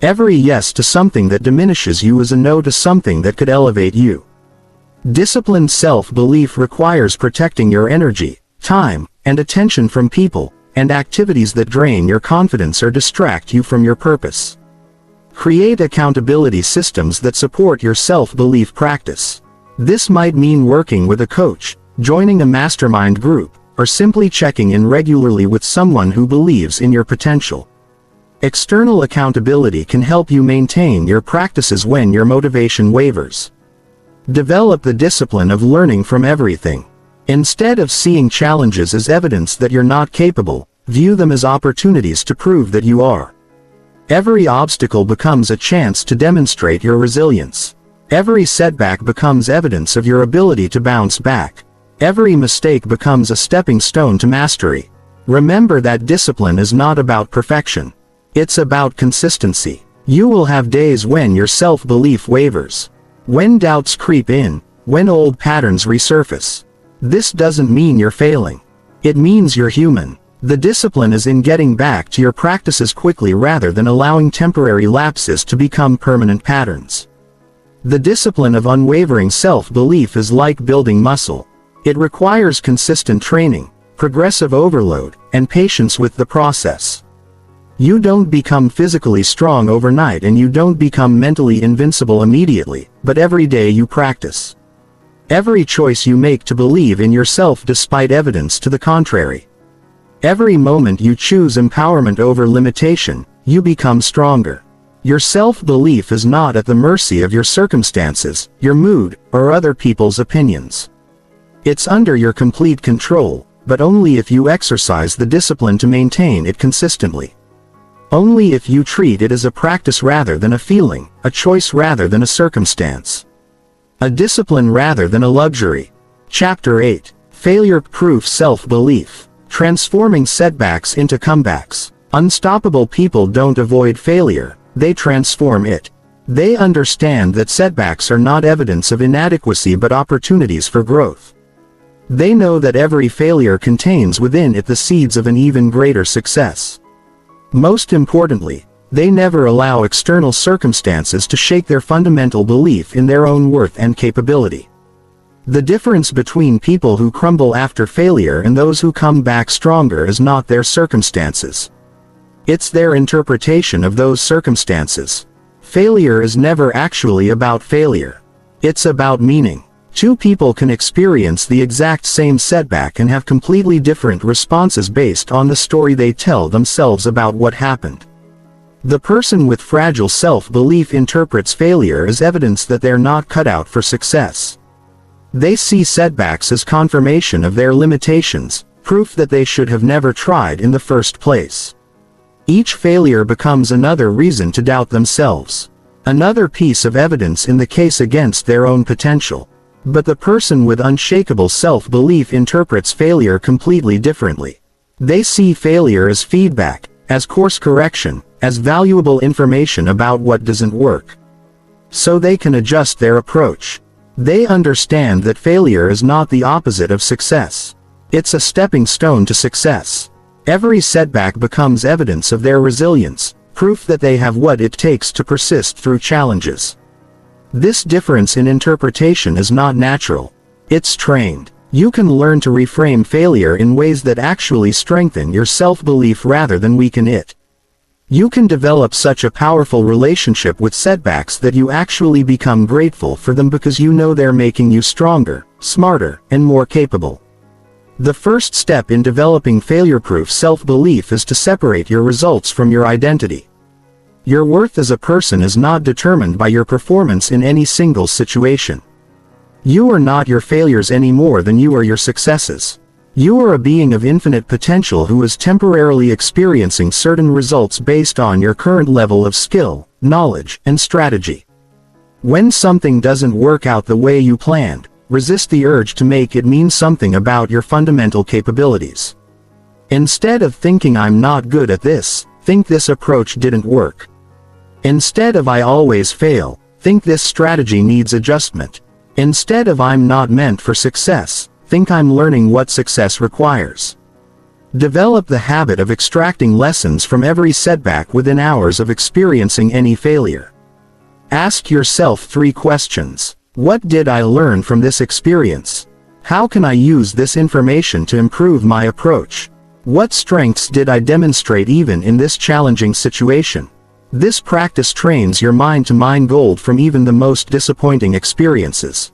Every yes to something that diminishes you is a no to something that could elevate you. Disciplined self-belief requires protecting your energy, time, and attention from people and activities that drain your confidence or distract you from your purpose. Create accountability systems that support your self-belief practice. This might mean working with a coach, joining a mastermind group, or simply checking in regularly with someone who believes in your potential. External accountability can help you maintain your practices when your motivation wavers. Develop the discipline of learning from everything. Instead of seeing challenges as evidence that you're not capable, view them as opportunities to prove that you are. Every obstacle becomes a chance to demonstrate your resilience. Every setback becomes evidence of your ability to bounce back. Every mistake becomes a stepping stone to mastery. Remember that discipline is not about perfection. It's about consistency. You will have days when your self-belief wavers, when doubts creep in, when old patterns resurface. This doesn't mean you're failing. It means you're human. The discipline is in getting back to your practices quickly rather than allowing temporary lapses to become permanent patterns. The discipline of unwavering self-belief is like building muscle. It requires consistent training, progressive overload, and patience with the process. You don't become physically strong overnight and you don't become mentally invincible immediately, but every day you practice. Every choice you make to believe in yourself despite evidence to the contrary. Every moment you choose empowerment over limitation, you become stronger. Your self-belief is not at the mercy of your circumstances, your mood, or other people's opinions. It's under your complete control, but only if you exercise the discipline to maintain it consistently. Only if you treat it as a practice rather than a feeling, a choice rather than a circumstance. A discipline rather than a luxury. Chapter 8. Failure-proof self-belief. Transforming setbacks into comebacks. Unstoppable people don't avoid failure, they transform it. They understand that setbacks are not evidence of inadequacy but opportunities for growth. They know that every failure contains within it the seeds of an even greater success. Most importantly, they never allow external circumstances to shake their fundamental belief in their own worth and capability. The difference between people who crumble after failure and those who come back stronger is not their circumstances. It's their interpretation of those circumstances. Failure is never actually about failure. It's about meaning. Two people can experience the exact same setback and have completely different responses based on the story they tell themselves about what happened. The person with fragile self-belief interprets failure as evidence that they're not cut out for success. They see setbacks as confirmation of their limitations, proof that they should have never tried in the first place. Each failure becomes another reason to doubt themselves. Another piece of evidence in the case against their own potential. But the person with unshakable self-belief interprets failure completely differently. They see failure as feedback, as course correction, as valuable information about what doesn't work. so they can adjust their approach. They understand that failure is not the opposite of success. It's a stepping stone to success. Every setback becomes evidence of their resilience, proof that they have what it takes to persist through challenges. This difference in interpretation is not natural. It's trained. You can learn to reframe failure in ways that actually strengthen your self-belief rather than weaken it. You can develop such a powerful relationship with setbacks that you actually become grateful for them because you know they're making you stronger, smarter, and more capable. The first step in developing failure-proof self-belief is to separate your results from your identity. Your worth as a person is not determined by your performance in any single situation. You are not your failures any more than you are your successes. You are a being of infinite potential who is temporarily experiencing certain results based on your current level of skill, knowledge, and strategy. When something doesn't work out the way you planned, resist the urge to make it mean something about your fundamental capabilities. Instead of thinking "I'm not good at this," think "this approach didn't work." Instead of "I always fail," think "this strategy needs adjustment." Instead of "I'm not meant for success," think "I'm learning what success requires." Develop the habit of extracting lessons from every setback within hours of experiencing any failure. Ask yourself 3 questions. What did I learn from this experience? How can I use this information to improve my approach? What strengths did I demonstrate even in this challenging situation? This practice trains your mind to mine gold from even the most disappointing experiences.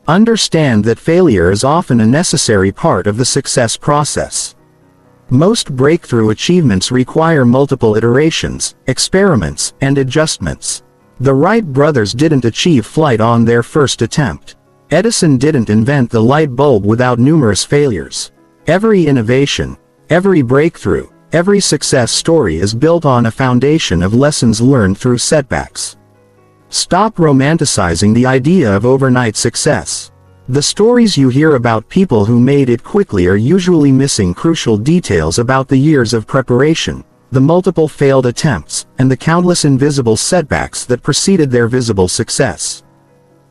Understand that failure is often a necessary part of the success process. Most breakthrough achievements require multiple iterations, experiments, and adjustments. The Wright brothers didn't achieve flight on their first attempt. Edison didn't invent the light bulb without numerous failures. Every innovation, every breakthrough, every success story is built on a foundation of lessons learned through setbacks. Stop romanticizing the idea of overnight success. The stories you hear about people who made it quickly are usually missing crucial details about the years of preparation, the multiple failed attempts, and the countless invisible setbacks that preceded their visible success.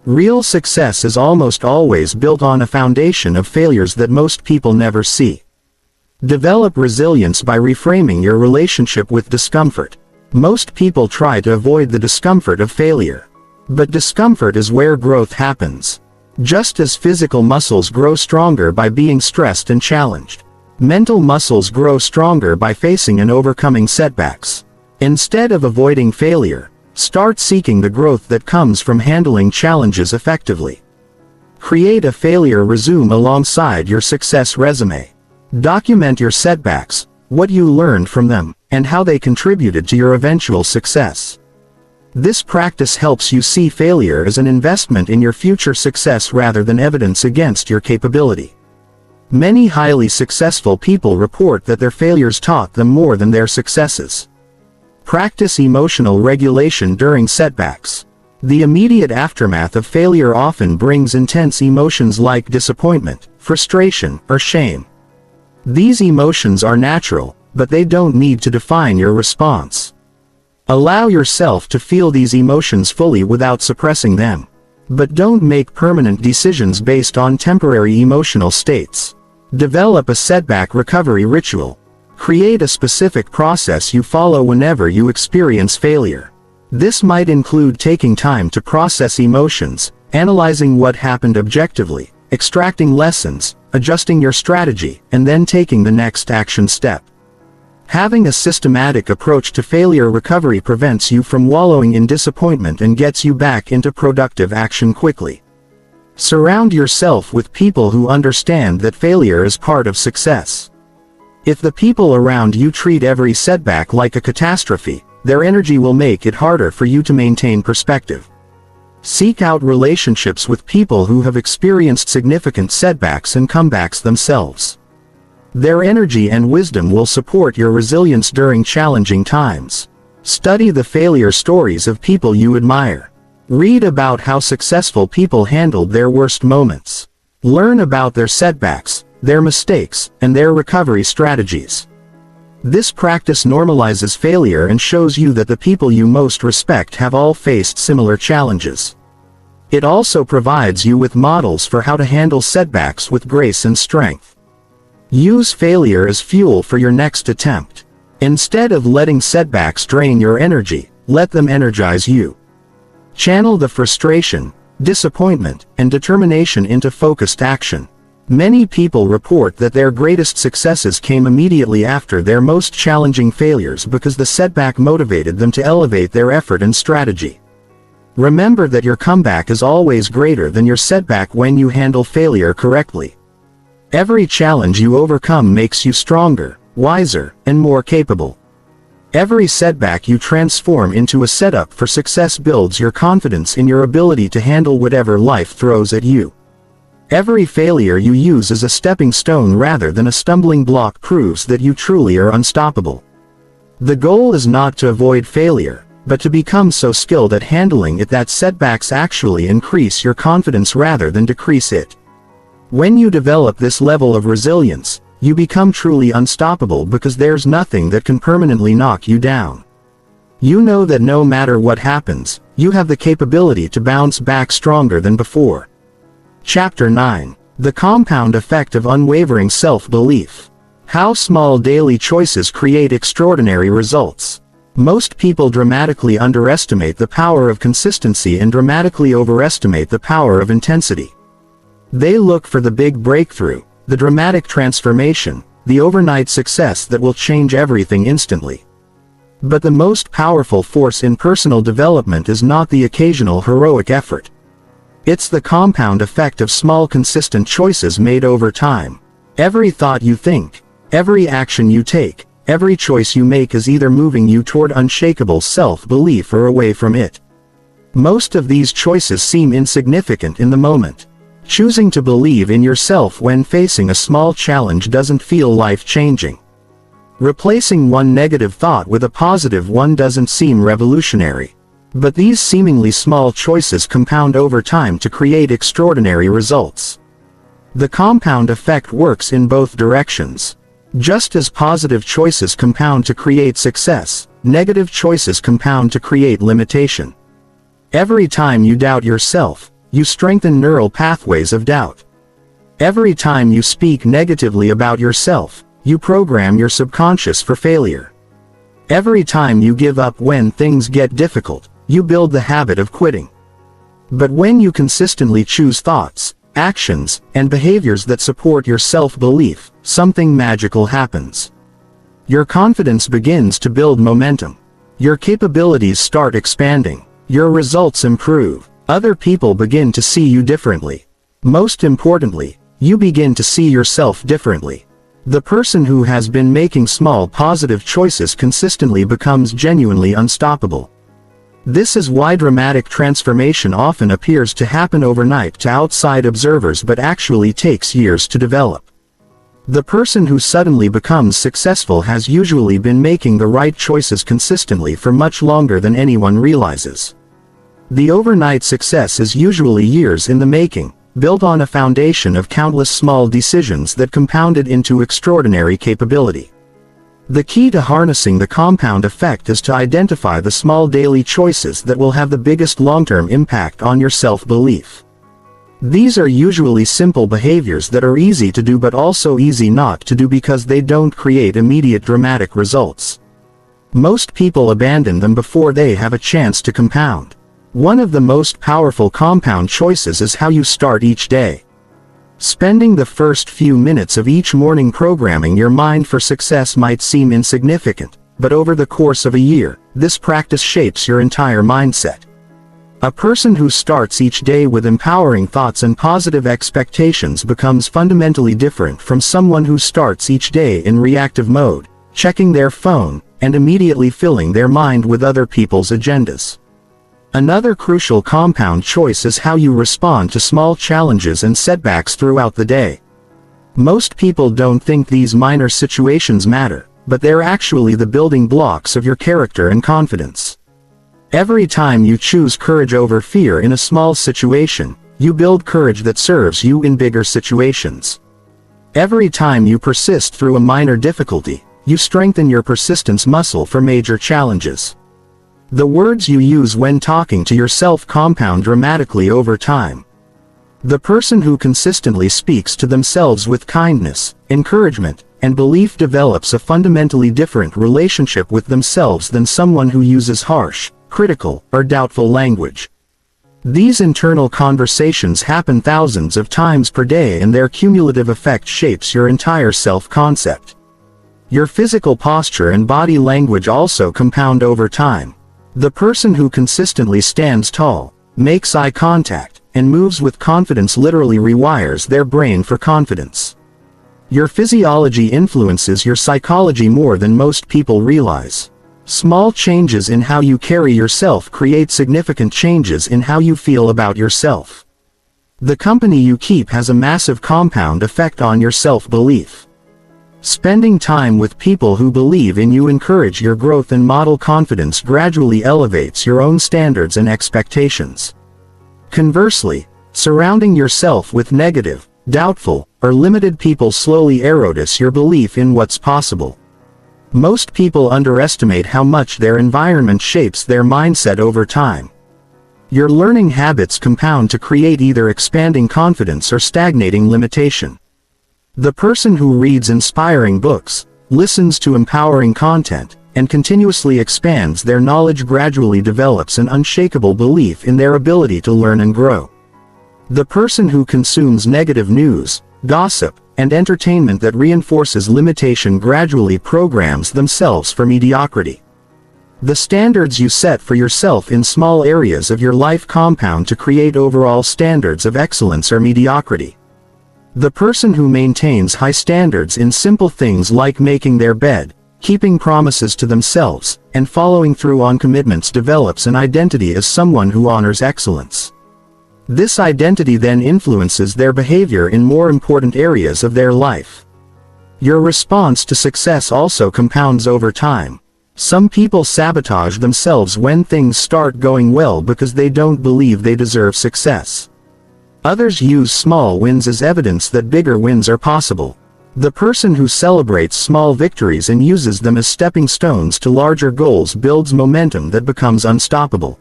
Real success is almost always built on a foundation of failures that most people never see. Develop resilience by reframing your relationship with discomfort. Most people try to avoid the discomfort of failure. But discomfort is where growth happens. Just as physical muscles grow stronger by being stressed and challenged, mental muscles grow stronger by facing and overcoming setbacks. Instead of avoiding failure, start seeking the growth that comes from handling challenges effectively. Create a failure resume alongside your success resume. Document your setbacks, what you learned from them, and how they contributed to your eventual success. This practice helps you see failure as an investment in your future success rather than evidence against your capability. Many highly successful people report that their failures taught them more than their successes. Practice emotional regulation during setbacks. The immediate aftermath of failure often brings intense emotions like disappointment, frustration, or shame. These emotions are natural, but they don't need to define your response. Allow yourself to feel these emotions fully without suppressing them. But don't make permanent decisions based on temporary emotional states. Develop a setback recovery ritual. Create a specific process you follow whenever you experience failure. This might include taking time to process emotions, analyzing what happened objectively, extracting lessons, adjusting your strategy, and then taking the next action step. Having a systematic approach to failure recovery prevents you from wallowing in disappointment and gets you back into productive action quickly. Surround yourself with people who understand that failure is part of success. If the people around you treat every setback like a catastrophe, their energy will make it harder for you to maintain perspective. Seek out relationships with people who have experienced significant setbacks and comebacks themselves. Their energy and wisdom will support your resilience during challenging times. Study the failure stories of people you admire. Read about how successful people handled their worst moments. Learn about their setbacks, their mistakes, and their recovery strategies. This practice normalizes failure and shows you that the people you most respect have all faced similar challenges. It also provides you with models for how to handle setbacks with grace and strength. Use failure as fuel for your next attempt. Instead of letting setbacks drain your energy, let them energize you. Channel the frustration, disappointment, and determination into focused action. Many people report that their greatest successes came immediately after their most challenging failures because the setback motivated them to elevate their effort and strategy. Remember that your comeback is always greater than your setback when you handle failure correctly. Every challenge you overcome makes you stronger, wiser, and more capable. Every setback you transform into a setup for success builds your confidence in your ability to handle whatever life throws at you. Every failure you use as a stepping stone rather than a stumbling block proves that you truly are unstoppable. The goal is not to avoid failure, but to become so skilled at handling it that setbacks actually increase your confidence rather than decrease it. When you develop this level of resilience, you become truly unstoppable because there's nothing that can permanently knock you down. You know that no matter what happens, you have the capability to bounce back stronger than before. Chapter 9. The Compound Effect of Unwavering Self-Belief. How small daily choices create extraordinary results. Most people dramatically underestimate the power of consistency and dramatically overestimate the power of intensity. They look for the big breakthrough, the dramatic transformation, the overnight success that will change everything instantly. But the most powerful force in personal development is not the occasional heroic effort. It's the compound effect of small consistent choices made over time. Every thought you think, every action you take, every choice you make is either moving you toward unshakable self-belief or away from it. Most of these choices seem insignificant in the moment. Choosing to believe in yourself when facing a small challenge doesn't feel life-changing. Replacing one negative thought with a positive one doesn't seem revolutionary. But these seemingly small choices compound over time to create extraordinary results. The compound effect works in both directions. Just as positive choices compound to create success, negative choices compound to create limitation. Every time you doubt yourself, you strengthen neural pathways of doubt. Every time you speak negatively about yourself, you program your subconscious for failure. Every time you give up when things get difficult, you build the habit of quitting. But when you consistently choose thoughts, actions, and behaviors that support your self-belief, something magical happens. Your confidence begins to build momentum. Your capabilities start expanding. Your results improve. Other people begin to see you differently. Most importantly, you begin to see yourself differently. The person who has been making small positive choices consistently becomes genuinely unstoppable. This is why dramatic transformation often appears to happen overnight to outside observers but actually takes years to develop. The person who suddenly becomes successful has usually been making the right choices consistently for much longer than anyone realizes. The overnight success is usually years in the making, built on a foundation of countless small decisions that compounded into extraordinary capability. The key to harnessing the compound effect is to identify the small daily choices that will have the biggest long-term impact on your self-belief. These are usually simple behaviors that are easy to do but also easy not to do because they don't create immediate dramatic results. Most people abandon them before they have a chance to compound. One of the most powerful compound choices is how you start each day. Spending the first few minutes of each morning programming your mind for success might seem insignificant, but over the course of a year, this practice shapes your entire mindset. A person who starts each day with empowering thoughts and positive expectations becomes fundamentally different from someone who starts each day in reactive mode, checking their phone, and immediately filling their mind with other people's agendas. Another crucial compound choice is how you respond to small challenges and setbacks throughout the day. Most people don't think these minor situations matter, but they're actually the building blocks of your character and confidence. Every time you choose courage over fear in a small situation, you build courage that serves you in bigger situations. Every time you persist through a minor difficulty, You strengthen your persistence muscle for major challenges. The words you use when talking to yourself compound dramatically over time. The person who consistently speaks to themselves with kindness, encouragement, and belief develops a fundamentally different relationship with themselves than someone who uses harsh, critical, or doubtful language. These internal conversations happen thousands of times per day, and their cumulative effect shapes your entire self-concept. Your physical posture and body language also compound over time. The person who consistently stands tall, makes eye contact, and moves with confidence literally rewires their brain for confidence. Your physiology influences your psychology more than most people realize. Small changes in how you carry yourself create significant changes in how you feel about yourself. The company you keep has a massive compound effect on your self-belief. Spending time with people who believe in you encourage your growth and model confidence gradually elevates your own standards and expectations. Conversely, surrounding yourself with negative, doubtful, or limited people slowly erodes your belief in what's possible. Most people underestimate how much their environment shapes their mindset over time. Your learning habits compound to create either expanding confidence or stagnating limitation. The person who reads inspiring books, listens to empowering content, and continuously expands their knowledge gradually develops an unshakable belief in their ability to learn and grow. The person who consumes negative news, gossip, and entertainment that reinforces limitation gradually programs themselves for mediocrity. The standards you set for yourself in small areas of your life compound to create overall standards of excellence or mediocrity. The person who maintains high standards in simple things like making their bed, keeping promises to themselves, and following through on commitments develops an identity as someone who honors excellence. This identity then influences their behavior in more important areas of their life. Your response to success also compounds over time. Some people sabotage themselves when things start going well because they don't believe they deserve success. Others use small wins as evidence that bigger wins are possible. The person who celebrates small victories and uses them as stepping stones to larger goals builds momentum that becomes unstoppable.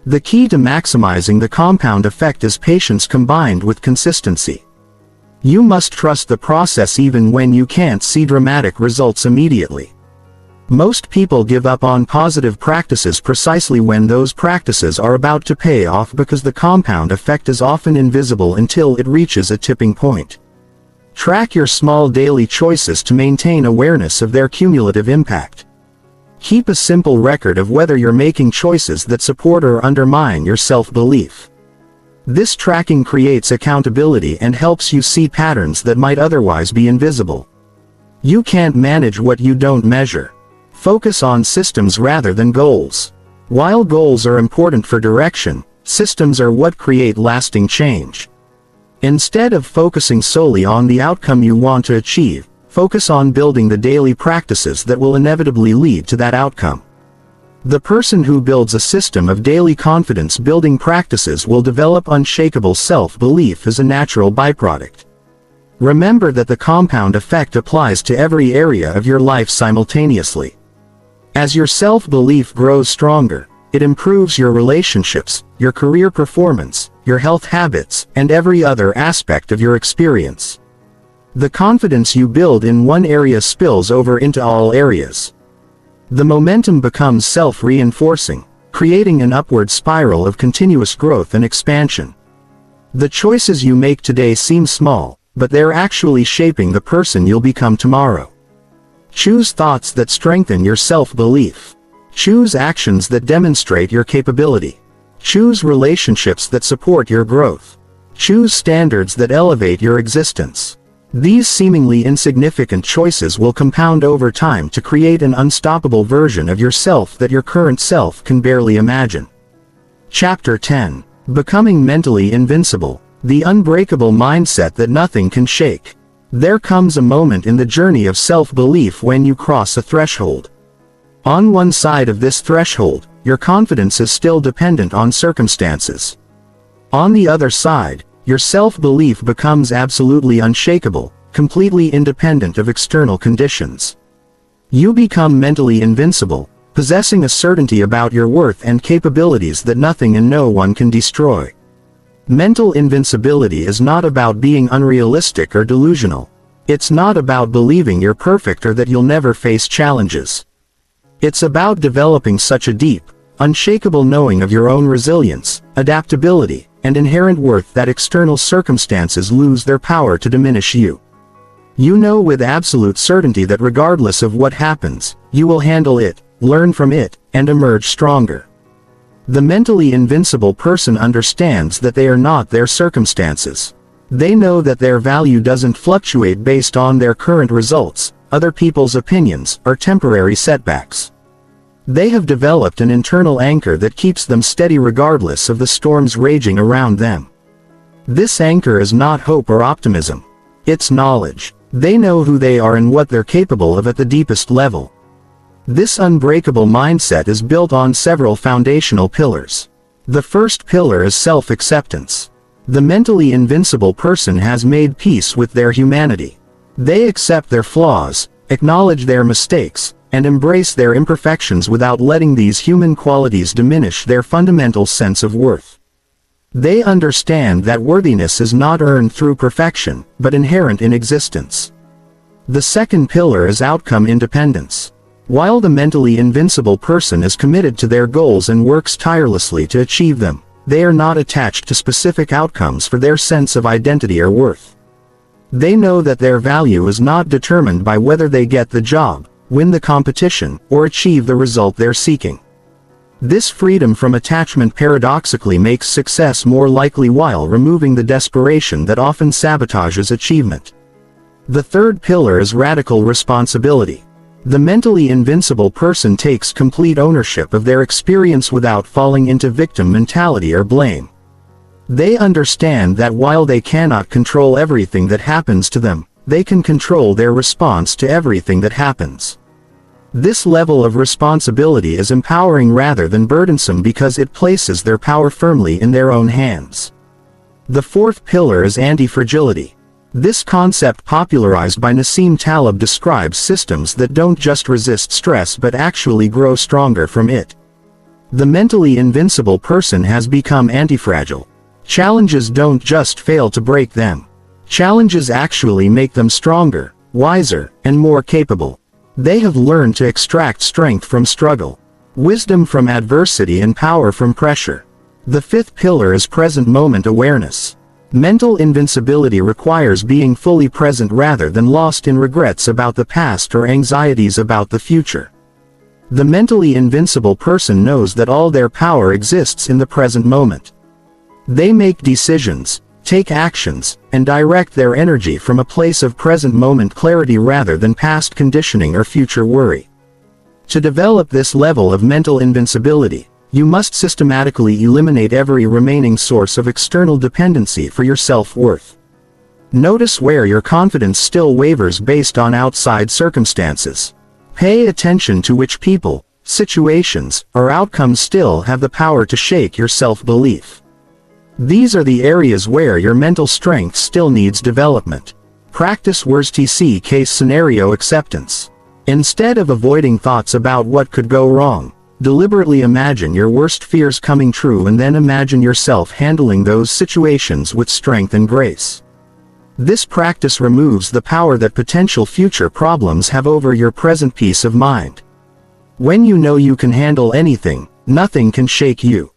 The key to maximizing the compound effect is patience combined with consistency. You must trust the process even when you can't see dramatic results immediately. Most people give up on positive practices precisely when those practices are about to pay off because the compound effect is often invisible until it reaches a tipping point. Track your small daily choices to maintain awareness of their cumulative impact. Keep a simple record of whether you're making choices that support or undermine your self-belief. This tracking creates accountability and helps you see patterns that might otherwise be invisible. You can't manage what you don't measure. Focus on systems rather than goals. While goals are important for direction, systems are what create lasting change. Instead of focusing solely on the outcome you want to achieve, focus on building the daily practices that will inevitably lead to that outcome. The person who builds a system of daily confidence-building practices will develop unshakable self-belief as a natural byproduct. Remember that the compound effect applies to every area of your life simultaneously. As your self-belief grows stronger, it improves your relationships, your career performance, your health habits, and every other aspect of your experience. The confidence you build in one area spills over into all areas. The momentum becomes self-reinforcing, creating an upward spiral of continuous growth and expansion. The choices you make today seem small, but they're actually shaping the person you'll become tomorrow. Choose thoughts that strengthen your self-belief. Choose actions that demonstrate your capability. Choose relationships that support your growth. Choose standards that elevate your existence. These seemingly insignificant choices will compound over time to create an unstoppable version of yourself that your current self can barely imagine. Chapter 10. Becoming Mentally Invincible. The unbreakable mindset that nothing can shake. There comes a moment in the journey of self-belief when you cross a threshold. On one side of this threshold, your confidence is still dependent on circumstances. On the other side, your self-belief becomes absolutely unshakable, completely independent of external conditions. You become mentally invincible, possessing a certainty about your worth and capabilities that nothing and no one can destroy. Mental invincibility is not about being unrealistic or delusional. It's not about believing you're perfect or that you'll never face challenges. It's about developing such a deep, unshakable knowing of your own resilience, adaptability, and inherent worth that external circumstances lose their power to diminish you. You know with absolute certainty that regardless of what happens, you will handle it, learn from it, and emerge stronger. The mentally invincible person understands that they are not their circumstances. They know that their value doesn't fluctuate based on their current results, other people's opinions, or temporary setbacks. They have developed an internal anchor that keeps them steady regardless of the storms raging around them. This anchor is not hope or optimism. It's knowledge. They know who they are and what they're capable of at the deepest level. This unbreakable mindset is built on several foundational pillars. The first pillar is self-acceptance. The mentally invincible person has made peace with their humanity. They accept their flaws, acknowledge their mistakes, and embrace their imperfections without letting these human qualities diminish their fundamental sense of worth. They understand that worthiness is not earned through perfection, but inherent in existence. The second pillar is outcome independence. While the mentally invincible person is committed to their goals and works tirelessly to achieve them, they are not attached to specific outcomes for their sense of identity or worth. They know that their value is not determined by whether they get the job, win the competition, or achieve the result they're seeking. This freedom from attachment paradoxically makes success more likely while removing the desperation that often sabotages achievement. The third pillar is radical responsibility. The mentally invincible person takes complete ownership of their experience without falling into victim mentality or blame. They understand that while they cannot control everything that happens to them, they can control their response to everything that happens. This level of responsibility is empowering rather than burdensome because it places their power firmly in their own hands. The fourth pillar is anti-fragility. This concept, popularized by Nassim Taleb, describes systems that don't just resist stress but actually grow stronger from it. The mentally invincible person has become antifragile. Challenges don't just fail to break them. Challenges actually make them stronger, wiser, and more capable. They have learned to extract strength from struggle, wisdom from adversity, and power from pressure. The fifth pillar is present moment awareness. Mental invincibility requires being fully present rather than lost in regrets about the past or anxieties about the future. The mentally invincible person knows that all their power exists in the present moment. They make decisions, take actions, and direct their energy from a place of present moment clarity rather than past conditioning or future worry. To develop this level of mental invincibility, you must systematically eliminate every remaining source of external dependency for your self-worth. Notice where your confidence still wavers based on outside circumstances. Pay attention to which people, situations, or outcomes still have the power to shake your self-belief. These are the areas where your mental strength still needs development. Practice worst-case scenario acceptance. Instead of avoiding thoughts about what could go wrong, deliberately imagine your worst fears coming true and then imagine yourself handling those situations with strength and grace. This practice removes the power that potential future problems have over your present peace of mind. When you know you can handle anything, nothing can shake you.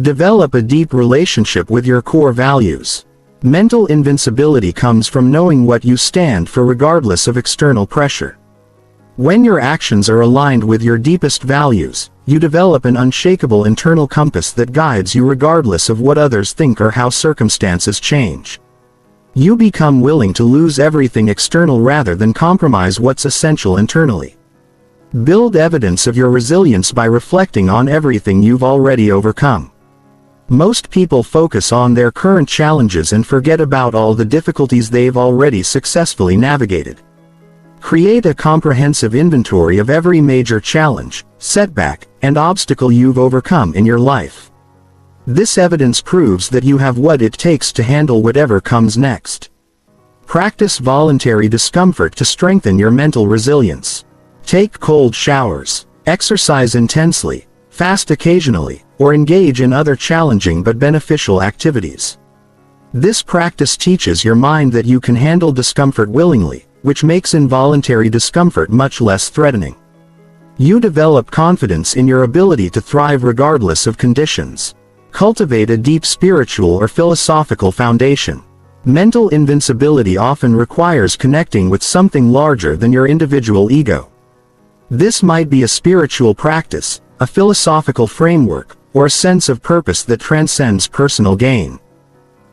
Develop a deep relationship with your core values. Mental invincibility comes from knowing what you stand for regardless of external pressure. When your actions are aligned with your deepest values, you develop an unshakable internal compass that guides you regardless of what others think or how circumstances change. You become willing to lose everything external rather than compromise what's essential internally. Build evidence of your resilience by reflecting on everything you've already overcome. Most people focus on their current challenges and forget about all the difficulties they've already successfully navigated. Create a comprehensive inventory of every major challenge, setback, and obstacle you've overcome in your life. This evidence proves that you have what it takes to handle whatever comes next. Practice voluntary discomfort to strengthen your mental resilience. Take cold showers, exercise intensely, fast occasionally, or engage in other challenging but beneficial activities. This practice teaches your mind that you can handle discomfort willingly, which makes involuntary discomfort much less threatening. You develop confidence in your ability to thrive regardless of conditions. Cultivate a deep spiritual or philosophical foundation. Mental invincibility often requires connecting with something larger than your individual ego. This might be a spiritual practice, a philosophical framework, or a sense of purpose that transcends personal gain.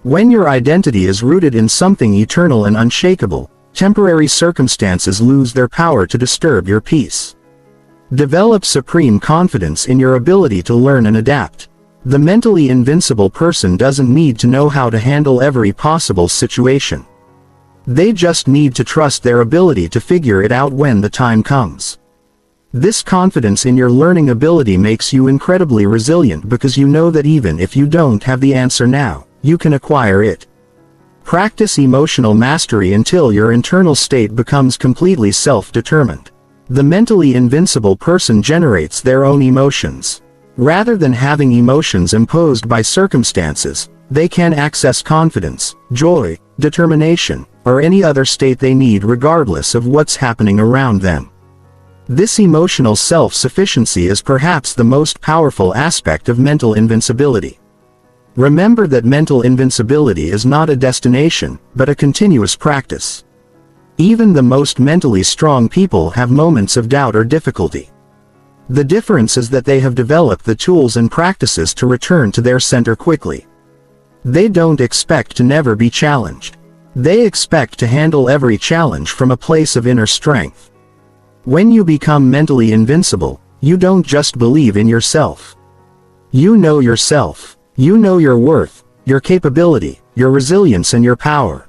When your identity is rooted in something eternal and unshakable, temporary circumstances lose their power to disturb your peace. Develop supreme confidence in your ability to learn and adapt. The mentally invincible person doesn't need to know how to handle every possible situation. They just need to trust their ability to figure it out when the time comes. This confidence in your learning ability makes you incredibly resilient because you know that even if you don't have the answer now, you can acquire it. Practice emotional mastery until your internal state becomes completely self-determined. The mentally invincible person generates their own emotions. Rather than having emotions imposed by circumstances, they can access confidence, joy, determination, or any other state they need regardless of what's happening around them. This emotional self-sufficiency is perhaps the most powerful aspect of mental invincibility. Remember that mental invincibility is not a destination, but a continuous practice. Even the most mentally strong people have moments of doubt or difficulty. The difference is that they have developed the tools and practices to return to their center quickly. They don't expect to never be challenged. They expect to handle every challenge from a place of inner strength. When you become mentally invincible, you don't just believe in yourself. You know yourself. You know your worth, your capability, your resilience and your power.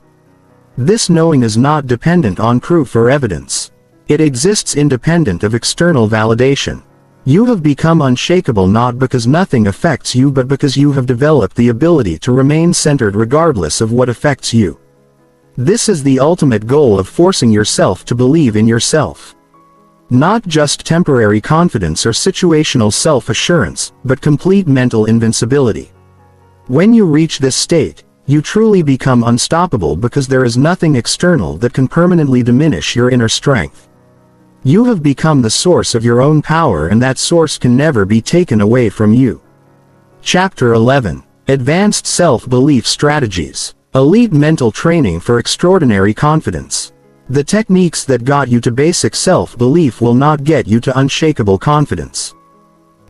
This knowing is not dependent on proof or evidence. It exists independent of external validation. You have become unshakable not because nothing affects you but because you have developed the ability to remain centered regardless of what affects you. This is the ultimate goal of forcing yourself to believe in yourself. Not just temporary confidence or situational self-assurance, but complete mental invincibility. When you reach this state, you truly become unstoppable because there is nothing external that can permanently diminish your inner strength. You have become the source of your own power and that source can never be taken away from you. Chapter 11. Advanced Self-Belief Strategies. Elite Mental Training for Extraordinary Confidence. The techniques that got you to basic self-belief will not get you to unshakable confidence.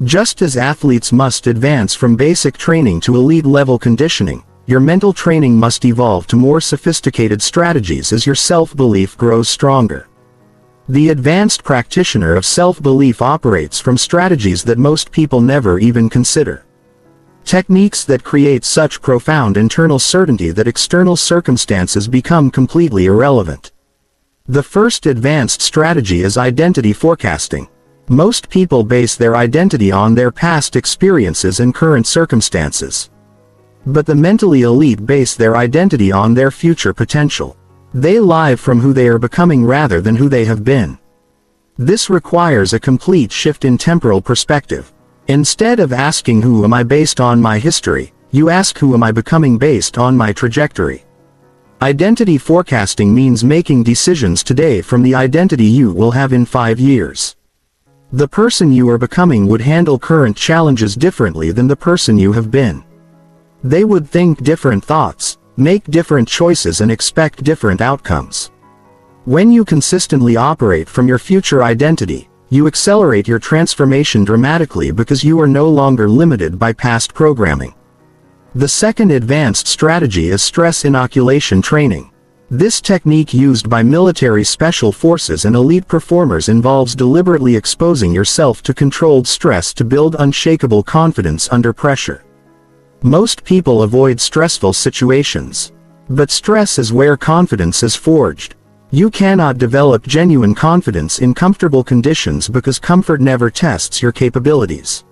Just as athletes must advance from basic training to elite-level conditioning, your mental training must evolve to more sophisticated strategies as your self-belief grows stronger. The advanced practitioner of self-belief operates from strategies that most people never even consider. Techniques that create such profound internal certainty that external circumstances become completely irrelevant. The first advanced strategy is identity forecasting. Most people base their identity on their past experiences and current circumstances. But the mentally elite base their identity on their future potential. They live from who they are becoming rather than who they have been. This requires a complete shift in temporal perspective. Instead of asking who am I based on my history, you ask who am I becoming based on my trajectory. Identity forecasting means making decisions today from the identity you will have in 5 years. The person you are becoming would handle current challenges differently than the person you have been. They would think different thoughts, make different choices and expect different outcomes. When you consistently operate from your future identity, you accelerate your transformation dramatically because you are no longer limited by past programming. The second advanced strategy is stress inoculation training. This technique used by military special forces and elite performers involves deliberately exposing yourself to controlled stress to build unshakable confidence under pressure. Most people avoid stressful situations. But stress is where confidence is forged. You cannot develop genuine confidence in comfortable conditions because comfort never tests your capabilities.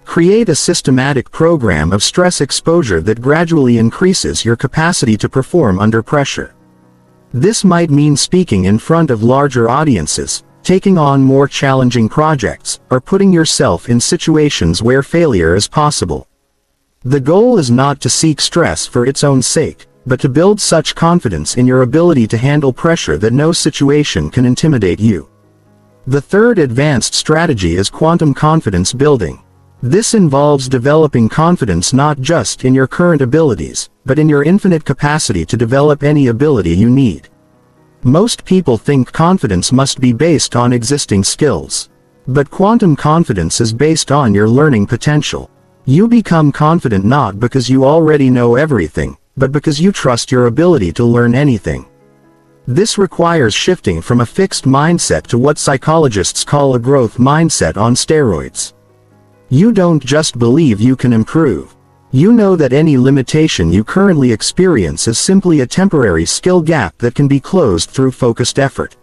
Create a systematic program of stress exposure that gradually increases your capacity to perform under pressure. This might mean speaking in front of larger audiences, taking on more challenging projects, or putting yourself in situations where failure is possible. The goal is not to seek stress for its own sake, but to build such confidence in your ability to handle pressure that no situation can intimidate you. The third advanced strategy is quantum confidence building. This involves developing confidence not just in your current abilities, but in your infinite capacity to develop any ability you need. Most people think confidence must be based on existing skills. But quantum confidence is based on your learning potential. You become confident not because you already know everything, but because you trust your ability to learn anything. This requires shifting from a fixed mindset to what psychologists call a growth mindset on steroids. You don't just believe you can improve. You know that any limitation you currently experience is simply a temporary skill gap that can be closed through focused effort.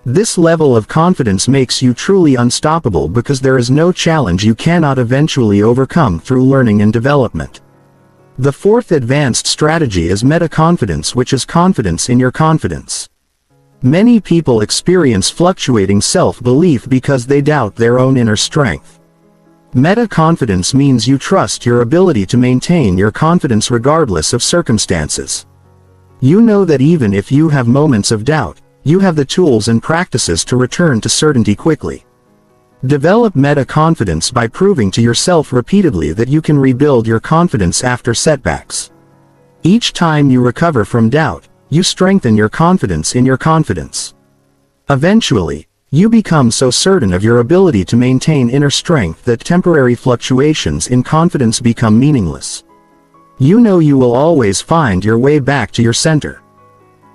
This level of confidence makes you truly unstoppable because there is no challenge you cannot eventually overcome through learning and development. The fourth advanced strategy is meta-confidence, which is confidence in your confidence. Many people experience fluctuating self-belief because they doubt their own inner strength. Meta-confidence means you trust your ability to maintain your confidence regardless of circumstances. You know that even if you have moments of doubt, you have the tools and practices to return to certainty quickly. Develop meta-confidence by proving to yourself repeatedly that you can rebuild your confidence after setbacks. Each time you recover from doubt, you strengthen your confidence in your confidence. Eventually, you become so certain of your ability to maintain inner strength that temporary fluctuations in confidence become meaningless. You know you will always find your way back to your center.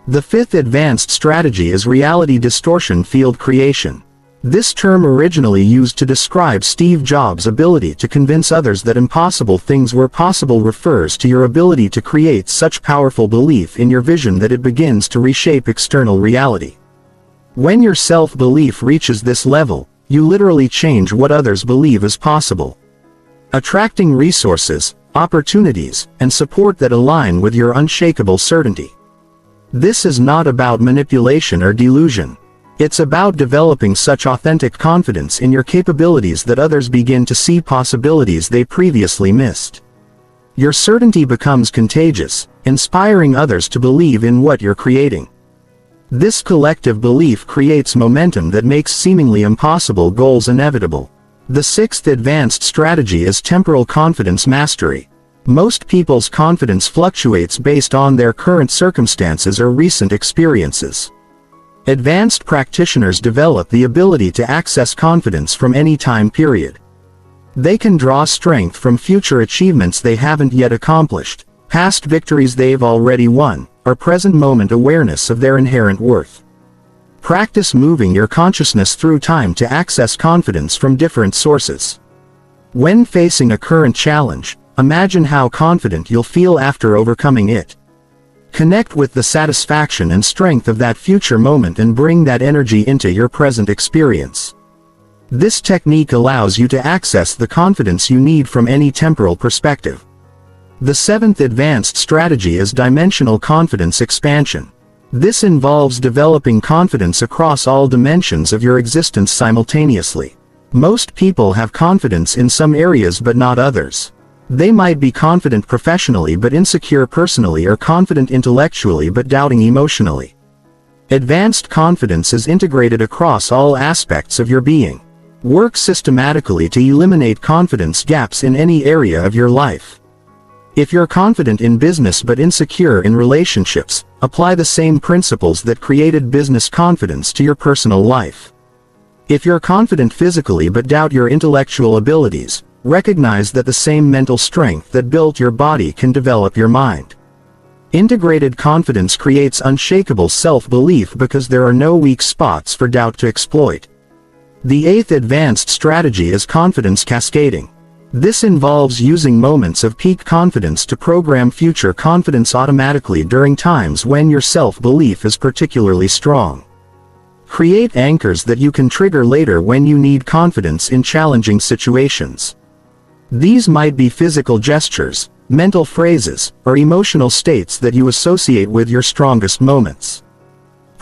The fifth advanced strategy is reality distortion field creation. This term, originally used to describe Steve Jobs' ability to convince others that impossible things were possible, refers to your ability to create such powerful belief in your vision that it begins to reshape external reality. When your self-belief reaches this level, you literally change what others believe is possible, attracting resources, opportunities, and support that align with your unshakable certainty. This is not about manipulation or delusion. It's about developing such authentic confidence in your capabilities that others begin to see possibilities they previously missed. Your certainty becomes contagious, inspiring others to believe in what you're creating. This collective belief creates momentum that makes seemingly impossible goals inevitable. The sixth advanced strategy is temporal confidence mastery. Most people's confidence fluctuates based on their current circumstances or recent experiences. Advanced practitioners develop the ability to access confidence from any time period. They can draw strength from future achievements they haven't yet accomplished, past victories they've already won, or present moment awareness of their inherent worth. Practice moving your consciousness through time to access confidence from different sources. When facing a current challenge, imagine how confident you'll feel after overcoming it. Connect with the satisfaction and strength of that future moment and bring that energy into your present experience. This technique allows you to access the confidence you need from any temporal perspective. The seventh advanced strategy is dimensional confidence expansion. This involves developing confidence across all dimensions of your existence simultaneously. Most people have confidence in some areas but not others. They might be confident professionally but insecure personally, or confident intellectually but doubting emotionally. Advanced confidence is integrated across all aspects of your being. Work systematically to eliminate confidence gaps in any area of your life. If you're confident in business but insecure in relationships, apply the same principles that created business confidence to your personal life. If you're confident physically but doubt your intellectual abilities, recognize that the same mental strength that built your body can develop your mind. Integrated confidence creates unshakable self-belief because there are no weak spots for doubt to exploit. The eighth advanced strategy is confidence cascading. This involves using moments of peak confidence to program future confidence automatically during times when your self-belief is particularly strong. Create anchors that you can trigger later when you need confidence in challenging situations. These might be physical gestures, mental phrases, or emotional states that you associate with your strongest moments.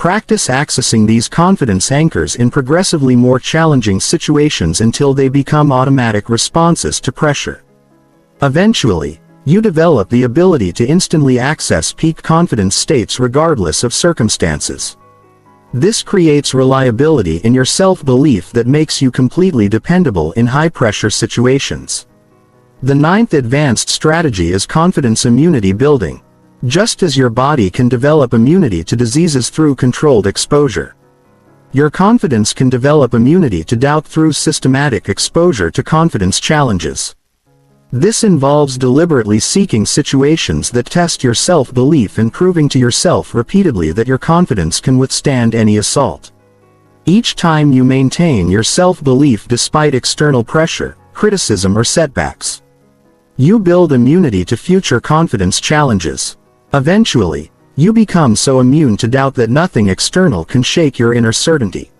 Practice accessing these confidence anchors in progressively more challenging situations until they become automatic responses to pressure. Eventually, you develop the ability to instantly access peak confidence states regardless of circumstances. This creates reliability in your self-belief that makes you completely dependable in high-pressure situations. The ninth advanced strategy is confidence immunity building. Just as your body can develop immunity to diseases through controlled exposure, your confidence can develop immunity to doubt through systematic exposure to confidence challenges. This involves deliberately seeking situations that test your self-belief and proving to yourself repeatedly that your confidence can withstand any assault. Each time you maintain your self-belief despite external pressure, criticism or setbacks, you build immunity to future confidence challenges. Eventually, you become so immune to doubt that nothing external can shake your inner certainty.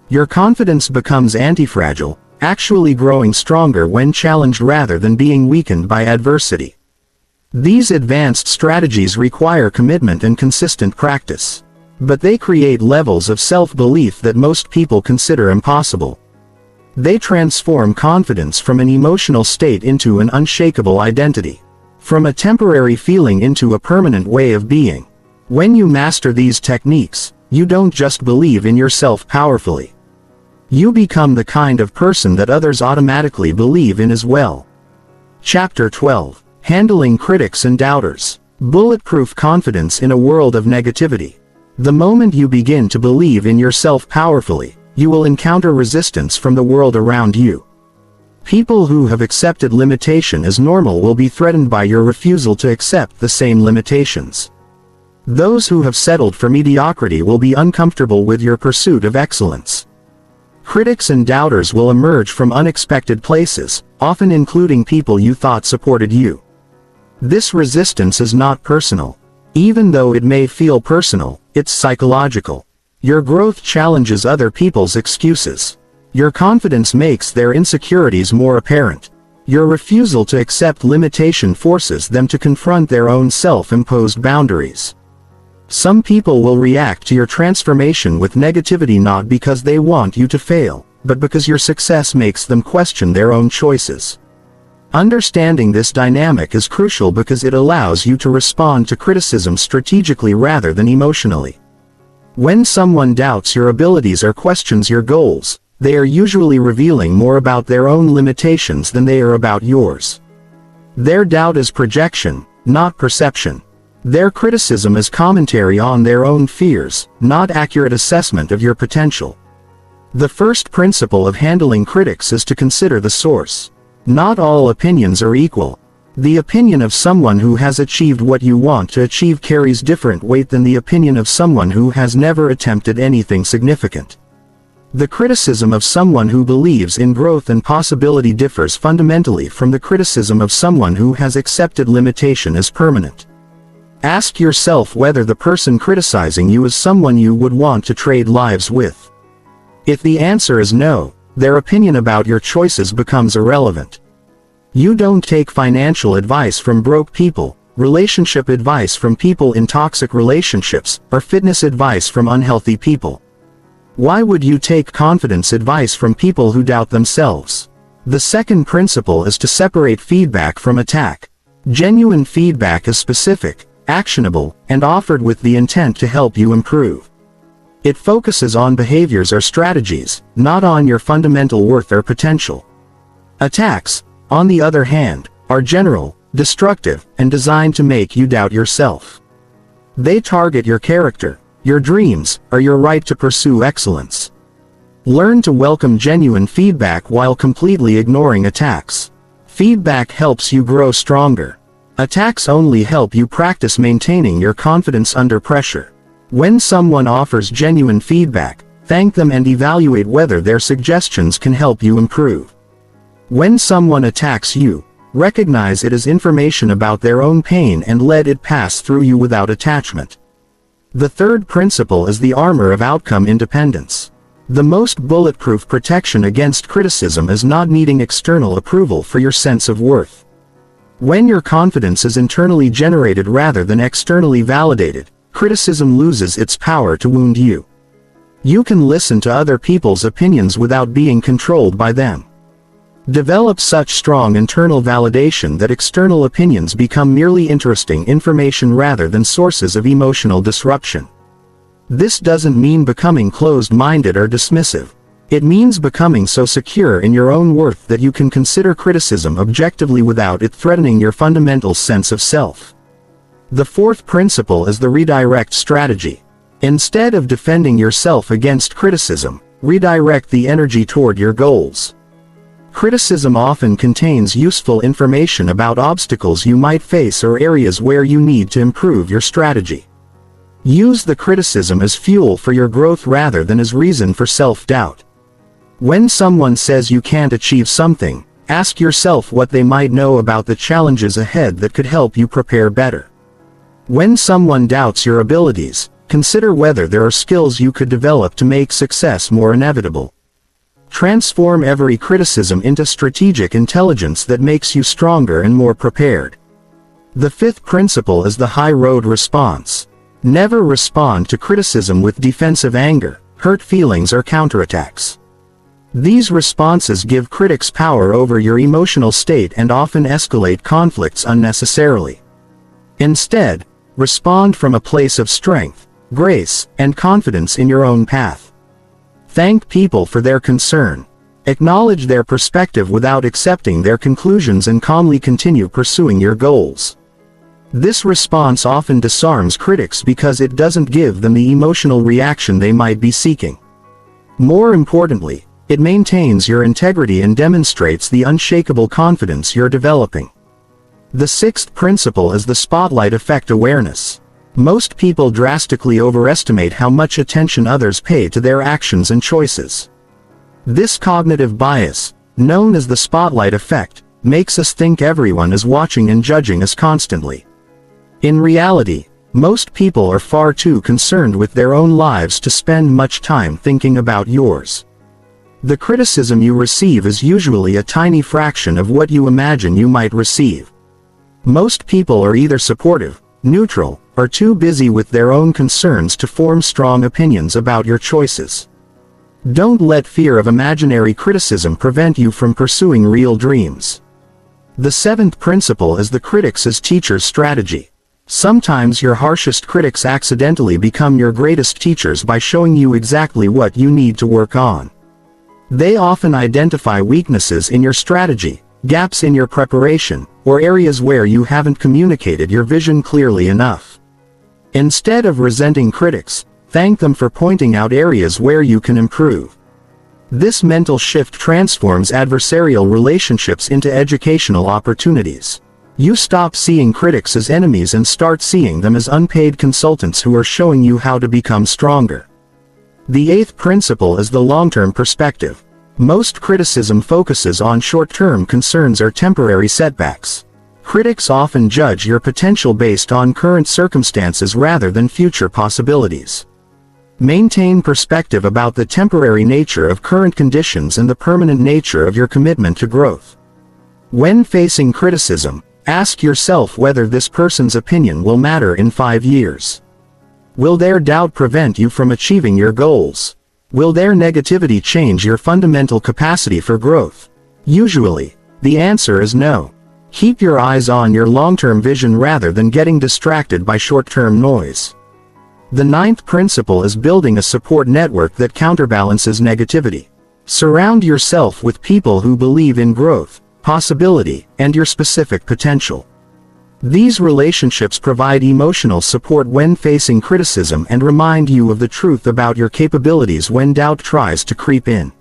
Your confidence becomes antifragile, actually growing stronger when challenged rather than being weakened by adversity. These advanced strategies require commitment and consistent practice, but they create levels of self-belief that most people consider impossible. They transform confidence from an emotional state into an unshakable identity, from a temporary feeling into a permanent way of being. When you master these techniques, you don't just believe in yourself powerfully. You become the kind of person that others automatically believe in as well. Chapter 12. Handling critics and doubters. Bulletproof confidence in a world of negativity. The moment you begin to believe in yourself powerfully, you will encounter resistance from the world around you. People who have accepted limitation as normal will be threatened by your refusal to accept the same limitations. Those who have settled for mediocrity will be uncomfortable with your pursuit of excellence. Critics and doubters will emerge from unexpected places, often including people you thought supported you. This resistance is not personal. Even though it may feel personal, it's psychological. Your growth challenges other people's excuses. Your confidence makes their insecurities more apparent. Your refusal to accept limitation forces them to confront their own self-imposed boundaries. Some people will react to your transformation with negativity not because they want you to fail, but because your success makes them question their own choices. Understanding this dynamic is crucial because it allows you to respond to criticism strategically rather than emotionally. When someone doubts your abilities or questions your goals, they are usually revealing more about their own limitations than they are about yours. Their doubt is projection, not perception. Their criticism is commentary on their own fears, not accurate assessment of your potential. The first principle of handling critics is to consider the source. Not all opinions are equal. The opinion of someone who has achieved what you want to achieve carries different weight than the opinion of someone who has never attempted anything significant. The criticism of someone who believes in growth and possibility differs fundamentally from the criticism of someone who has accepted limitation as permanent. Ask yourself whether the person criticizing you is someone you would want to trade lives with. If the answer is no, their opinion about your choices becomes irrelevant. You don't take financial advice from broke people, relationship advice from people in toxic relationships, or fitness advice from unhealthy people. Why would you take confidence advice from people who doubt themselves? The second principle is to separate feedback from attack. Genuine feedback is specific, actionable, and offered with the intent to help you improve. It focuses on behaviors or strategies, not on your fundamental worth or potential. Attacks, on the other hand, are general, destructive, and designed to make you doubt yourself. They target your character, your dreams, or your right to pursue excellence. Learn to welcome genuine feedback while completely ignoring attacks. Feedback helps you grow stronger. Attacks only help you practice maintaining your confidence under pressure. When someone offers genuine feedback, thank them and evaluate whether their suggestions can help you improve. When someone attacks you, recognize it as information about their own pain and let it pass through you without attachment. The third principle is the armor of outcome independence. The most bulletproof protection against criticism is not needing external approval for your sense of worth. When your confidence is internally generated rather than externally validated, criticism loses its power to wound you. You can listen to other people's opinions without being controlled by them. Develop such strong internal validation that external opinions become merely interesting information rather than sources of emotional disruption. This doesn't mean becoming closed-minded or dismissive. It means becoming so secure in your own worth that you can consider criticism objectively without it threatening your fundamental sense of self. The fourth principle is the redirect strategy. Instead of defending yourself against criticism, redirect the energy toward your goals. Criticism often contains useful information about obstacles you might face or areas where you need to improve your strategy. Use the criticism as fuel for your growth rather than as reason for self-doubt. When someone says you can't achieve something, ask yourself what they might know about the challenges ahead that could help you prepare better. When someone doubts your abilities, consider whether there are skills you could develop to make success more inevitable. Transform every criticism into strategic intelligence that makes you stronger and more prepared. The fifth principle is the high road response. Never respond to criticism with defensive anger, hurt feelings or counterattacks. These responses give critics power over your emotional state and often escalate conflicts unnecessarily. Instead, respond from a place of strength, grace, and confidence in your own path. Thank people for their concern. Acknowledge their perspective without accepting their conclusions and calmly continue pursuing your goals. This response often disarms critics because it doesn't give them the emotional reaction they might be seeking. More importantly, it maintains your integrity and demonstrates the unshakable confidence you're developing. The sixth principle is the spotlight effect awareness. Most people drastically overestimate how much attention others pay to their actions and choices. This cognitive bias, known as the spotlight effect, makes us think everyone is watching and judging us constantly. In reality, most people are far too concerned with their own lives to spend much time thinking about yours. The criticism you receive is usually a tiny fraction of what you imagine you might receive. Most people are either supportive, neutral, or too busy with their own concerns to form strong opinions about your choices. Don't let fear of imaginary criticism prevent you from pursuing real dreams. The seventh principle is the critics as teachers strategy. Sometimes your harshest critics accidentally become your greatest teachers by showing you exactly what you need to work on. They often identify weaknesses in your strategy, gaps in your preparation, or areas where you haven't communicated your vision clearly enough. Instead of resenting critics, thank them for pointing out areas where you can improve. This mental shift transforms adversarial relationships into educational opportunities. You stop seeing critics as enemies and start seeing them as unpaid consultants who are showing you how to become stronger. The eighth principle is the long-term perspective. Most criticism focuses on short-term concerns or temporary setbacks. Critics often judge your potential based on current circumstances rather than future possibilities. Maintain perspective about the temporary nature of current conditions and the permanent nature of your commitment to growth. When facing criticism, ask yourself whether this person's opinion will matter in 5 years. Will their doubt prevent you from achieving your goals? Will their negativity change your fundamental capacity for growth? Usually, the answer is no. Keep your eyes on your long-term vision rather than getting distracted by short-term noise. The ninth principle is building a support network that counterbalances negativity. Surround yourself with people who believe in growth, possibility, and your specific potential. These relationships provide emotional support when facing criticism and remind you of the truth about your capabilities when doubt tries to creep in.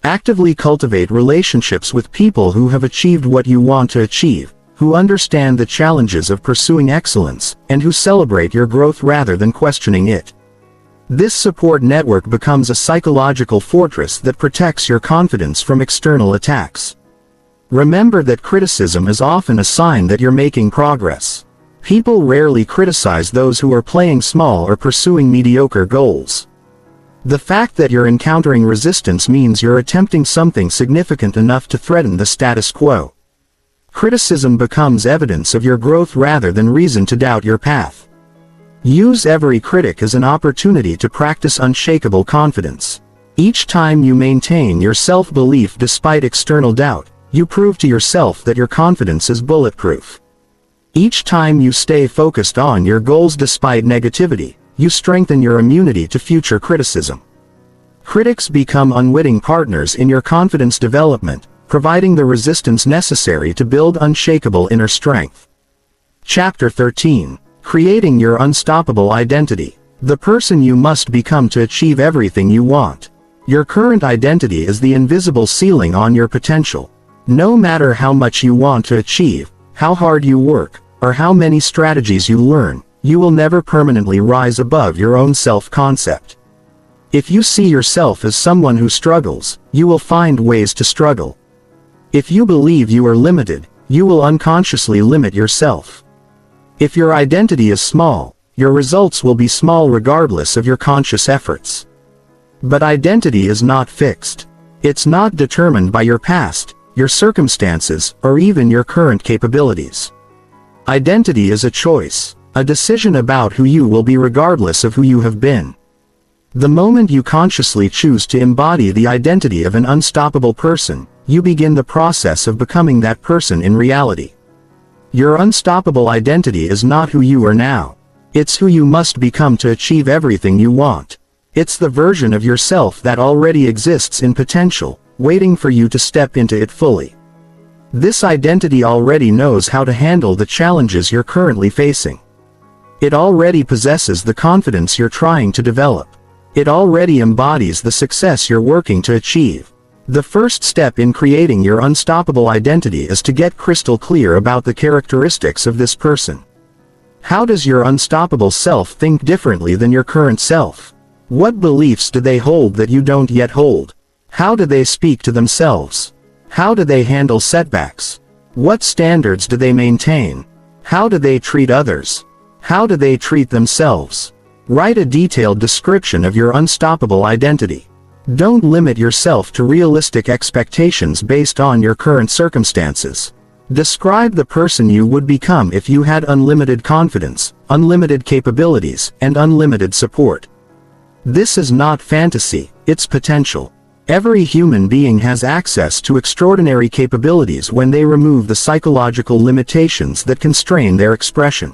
Actively cultivate relationships with people who have achieved what you want to achieve, who understand the challenges of pursuing excellence, and who celebrate your growth rather than questioning it. This support network becomes a psychological fortress that protects your confidence from external attacks. Remember that criticism is often a sign that you're making progress. People rarely criticize those who are playing small or pursuing mediocre goals. The fact that you're encountering resistance means you're attempting something significant enough to threaten the status quo. Criticism becomes evidence of your growth rather than reason to doubt your path. Use every critic as an opportunity to practice unshakable confidence. Each time you maintain your self-belief despite external doubt, you prove to yourself that your confidence is bulletproof. Each time you stay focused on your goals despite negativity, you strengthen your immunity to future criticism. Critics become unwitting partners in your confidence development, providing the resistance necessary to build unshakable inner strength. Chapter 13. Creating your unstoppable identity. The person you must become to achieve everything you want. Your current identity is the invisible ceiling on your potential. No matter how much you want to achieve, how hard you work, or how many strategies you learn, you will never permanently rise above your own self-concept. If you see yourself as someone who struggles, you will find ways to struggle. If you believe you are limited, you will unconsciously limit yourself. If your identity is small, your results will be small regardless of your conscious efforts. But identity is not fixed. It's not determined by your past, your circumstances, or even your current capabilities. Identity is a choice, a decision about who you will be regardless of who you have been. The moment you consciously choose to embody the identity of an unstoppable person, you begin the process of becoming that person in reality. Your unstoppable identity is not who you are now. It's who you must become to achieve everything you want. It's the version of yourself that already exists in potential, waiting for you to step into it fully. This identity already knows how to handle the challenges you're currently facing. It already possesses the confidence you're trying to develop. It already embodies the success you're working to achieve. The first step in creating your unstoppable identity is to get crystal clear about the characteristics of this person. How does your unstoppable self think differently than your current self? What beliefs do they hold that you don't yet hold? How do they speak to themselves? How do they handle setbacks? What standards do they maintain? How do they treat others? How do they treat themselves? Write a detailed description of your unstoppable identity. Don't limit yourself to realistic expectations based on your current circumstances. Describe the person you would become if you had unlimited confidence, unlimited capabilities, and unlimited support. This is not fantasy, it's potential. Every human being has access to extraordinary capabilities when they remove the psychological limitations that constrain their expression.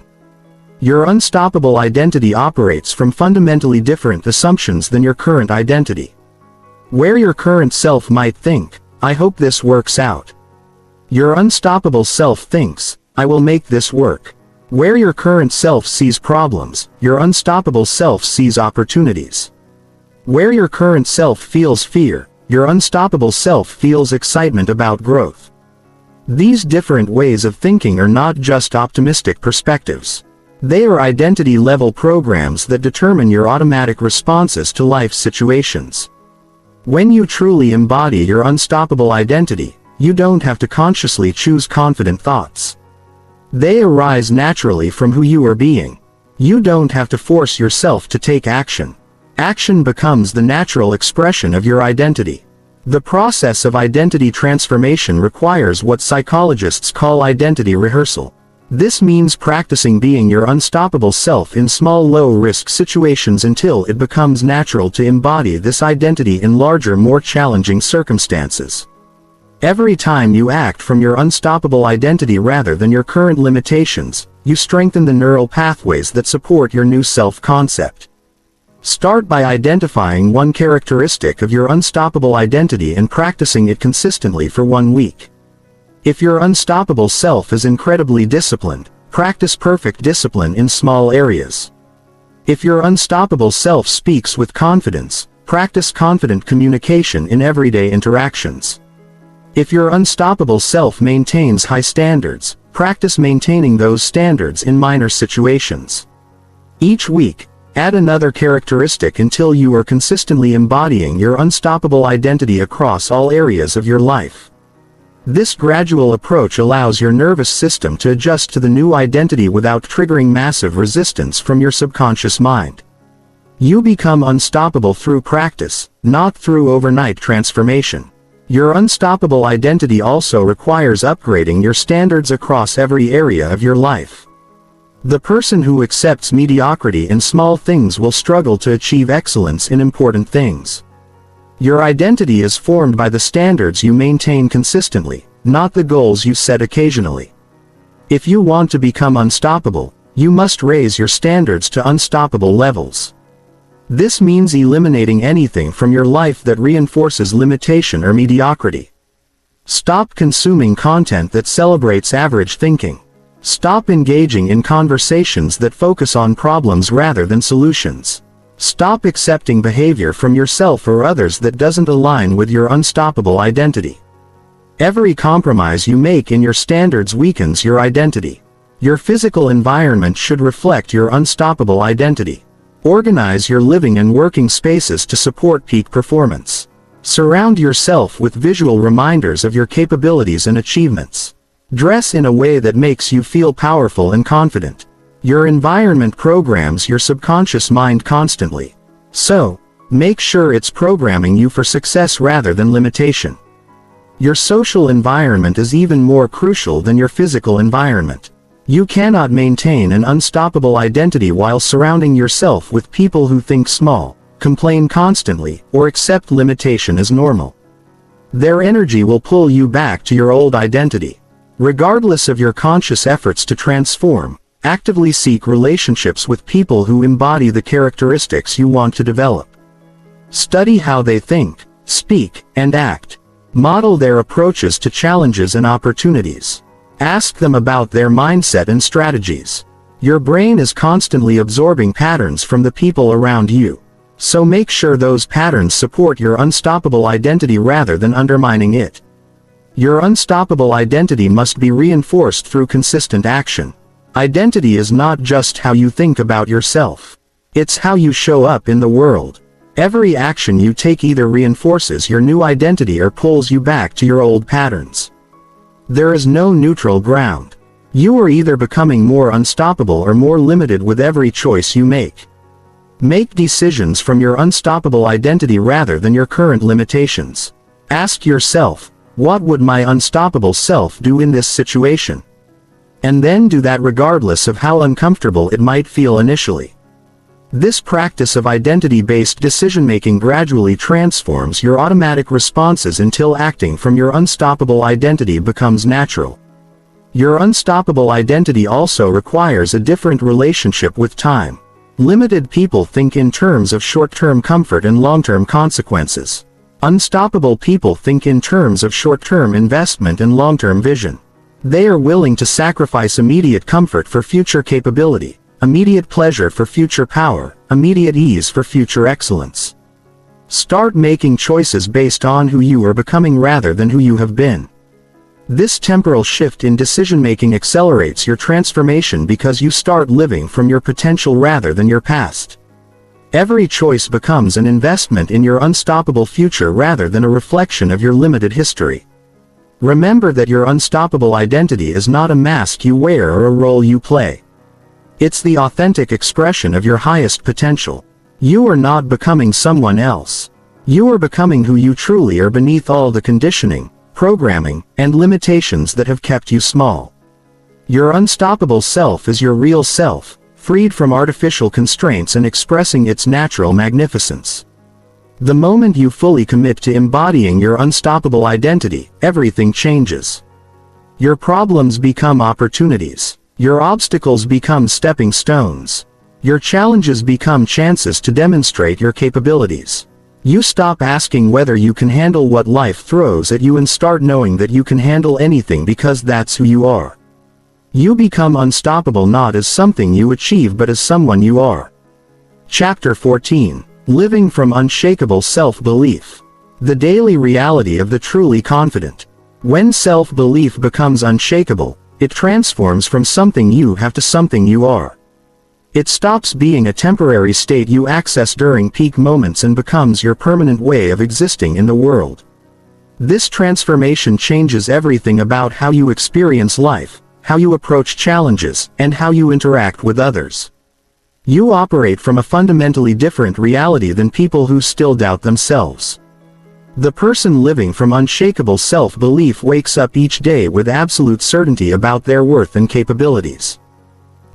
Your unstoppable identity operates from fundamentally different assumptions than your current identity. Where your current self might think, "I hope this works out." Your unstoppable self thinks, "I will make this work." Where your current self sees problems, your unstoppable self sees opportunities. Where your current self feels fear, your unstoppable self feels excitement about growth. These different ways of thinking are not just optimistic perspectives. They are identity-level programs that determine your automatic responses to life's situations. When you truly embody your unstoppable identity, you don't have to consciously choose confident thoughts. They arise naturally from who you are being. You don't have to force yourself to take action. Action becomes the natural expression of your identity. The process of identity transformation requires what psychologists call identity rehearsal. This means practicing being your unstoppable self in small low-risk situations until it becomes natural to embody this identity in larger, more challenging circumstances. Every time you act from your unstoppable identity rather than your current limitations, you strengthen the neural pathways that support your new self-concept. Start by identifying one characteristic of your unstoppable identity and practicing it consistently for 1 week. If your unstoppable self is incredibly disciplined, practice perfect discipline in small areas. If your unstoppable self speaks with confidence, practice confident communication in everyday interactions. If your unstoppable self maintains high standards, practice maintaining those standards in minor situations. Each week, add another characteristic until you are consistently embodying your unstoppable identity across all areas of your life. This gradual approach allows your nervous system to adjust to the new identity without triggering massive resistance from your subconscious mind. You become unstoppable through practice, not through overnight transformation. Your unstoppable identity also requires upgrading your standards across every area of your life. The person who accepts mediocrity in small things will struggle to achieve excellence in important things. Your identity is formed by the standards you maintain consistently, not the goals you set occasionally. If you want to become unstoppable, you must raise your standards to unstoppable levels. This means eliminating anything from your life that reinforces limitation or mediocrity. Stop consuming content that celebrates average thinking. Stop engaging in conversations that focus on problems rather than solutions. Stop accepting behavior from yourself or others that doesn't align with your unstoppable identity. Every compromise you make in your standards weakens your identity. Your physical environment should reflect your unstoppable identity. Organize your living and working spaces to support peak performance. Surround yourself with visual reminders of your capabilities and achievements. Dress in a way that makes you feel powerful and confident. Your environment programs your subconscious mind constantly. So, make sure it's programming you for success rather than limitation. Your social environment is even more crucial than your physical environment. You cannot maintain an unstoppable identity while surrounding yourself with people who think small, complain constantly, or accept limitation as normal. Their energy will pull you back to your old identity. Regardless of your conscious efforts to transform, actively seek relationships with people who embody the characteristics you want to develop. Study how they think, speak, and act. Model their approaches to challenges and opportunities. Ask them about their mindset and strategies. Your brain is constantly absorbing patterns from the people around you. So make sure those patterns support your unstoppable identity rather than undermining it. Your unstoppable identity must be reinforced through consistent action. Identity is not just how you think about yourself. It's how you show up in the world. Every action you take either reinforces your new identity or pulls you back to your old patterns. There is no neutral ground. You are either becoming more unstoppable or more limited with every choice you make. Make decisions from your unstoppable identity rather than your current limitations. Ask yourself, what would my unstoppable self do in this situation? And then do that regardless of how uncomfortable it might feel initially. This practice of identity-based decision-making gradually transforms your automatic responses until acting from your unstoppable identity becomes natural. Your unstoppable identity also requires a different relationship with time. Limited people think in terms of short-term comfort and long-term consequences. Unstoppable people think in terms of short-term investment and long-term vision. They are willing to sacrifice immediate comfort for future capability, immediate pleasure for future power, immediate ease for future excellence. Start making choices based on who you are becoming rather than who you have been. This temporal shift in decision-making accelerates your transformation because you start living from your potential rather than your past. Every choice becomes an investment in your unstoppable future rather than a reflection of your limited history. Remember that your unstoppable identity is not a mask you wear or a role you play. It's the authentic expression of your highest potential. You are not becoming someone else. You are becoming who you truly are beneath all the conditioning, programming, and limitations that have kept you small. Your unstoppable self is your real self, freed from artificial constraints and expressing its natural magnificence. The moment you fully commit to embodying your unstoppable identity, everything changes. Your problems become opportunities. Your obstacles become stepping stones. Your challenges become chances to demonstrate your capabilities. You stop asking whether you can handle what life throws at you and start knowing that you can handle anything because that's who you are. You become unstoppable not as something you achieve but as someone you are. Chapter 14. Living from Unshakable Self-Belief. The daily reality of the truly confident. When self-belief becomes unshakable, it transforms from something you have to something you are. It stops being a temporary state you access during peak moments and becomes your permanent way of existing in the world. This transformation changes everything about how you experience life, how you approach challenges, and how you interact with others. You operate from a fundamentally different reality than people who still doubt themselves. The person living from unshakable self-belief wakes up each day with absolute certainty about their worth and capabilities.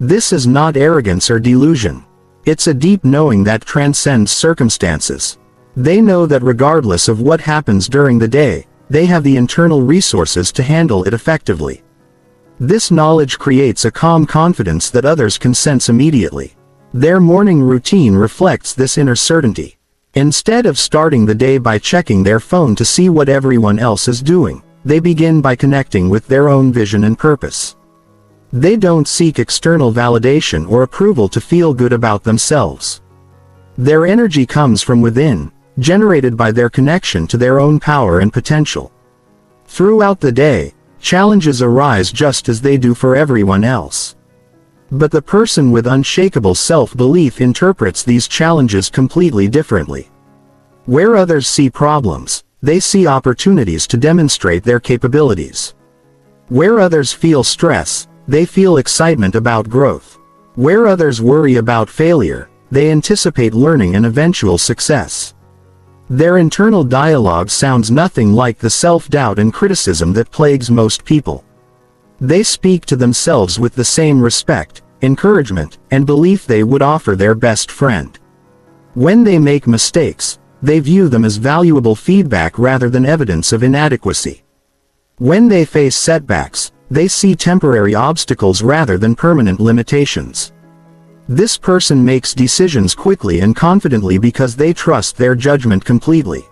This is not arrogance or delusion. It's a deep knowing that transcends circumstances. They know that regardless of what happens during the day, they have the internal resources to handle it effectively. This knowledge creates a calm confidence that others can sense immediately. Their morning routine reflects this inner certainty. Instead of starting the day by checking their phone to see what everyone else is doing, they begin by connecting with their own vision and purpose. They don't seek external validation or approval to feel good about themselves. Their energy comes from within, generated by their connection to their own power and potential. Throughout the day, challenges arise just as they do for everyone else. But the person with unshakable self-belief interprets these challenges completely differently. Where others see problems, they see opportunities to demonstrate their capabilities. Where others feel stress, they feel excitement about growth. Where others worry about failure, they anticipate learning and eventual success. Their internal dialogue sounds nothing like the self-doubt and criticism that plagues most people. They speak to themselves with the same respect, encouragement, and belief they would offer their best friend. When they make mistakes, they view them as valuable feedback rather than evidence of inadequacy. When they face setbacks, they see temporary obstacles rather than permanent limitations. This person makes decisions quickly and confidently because they trust their judgment completely.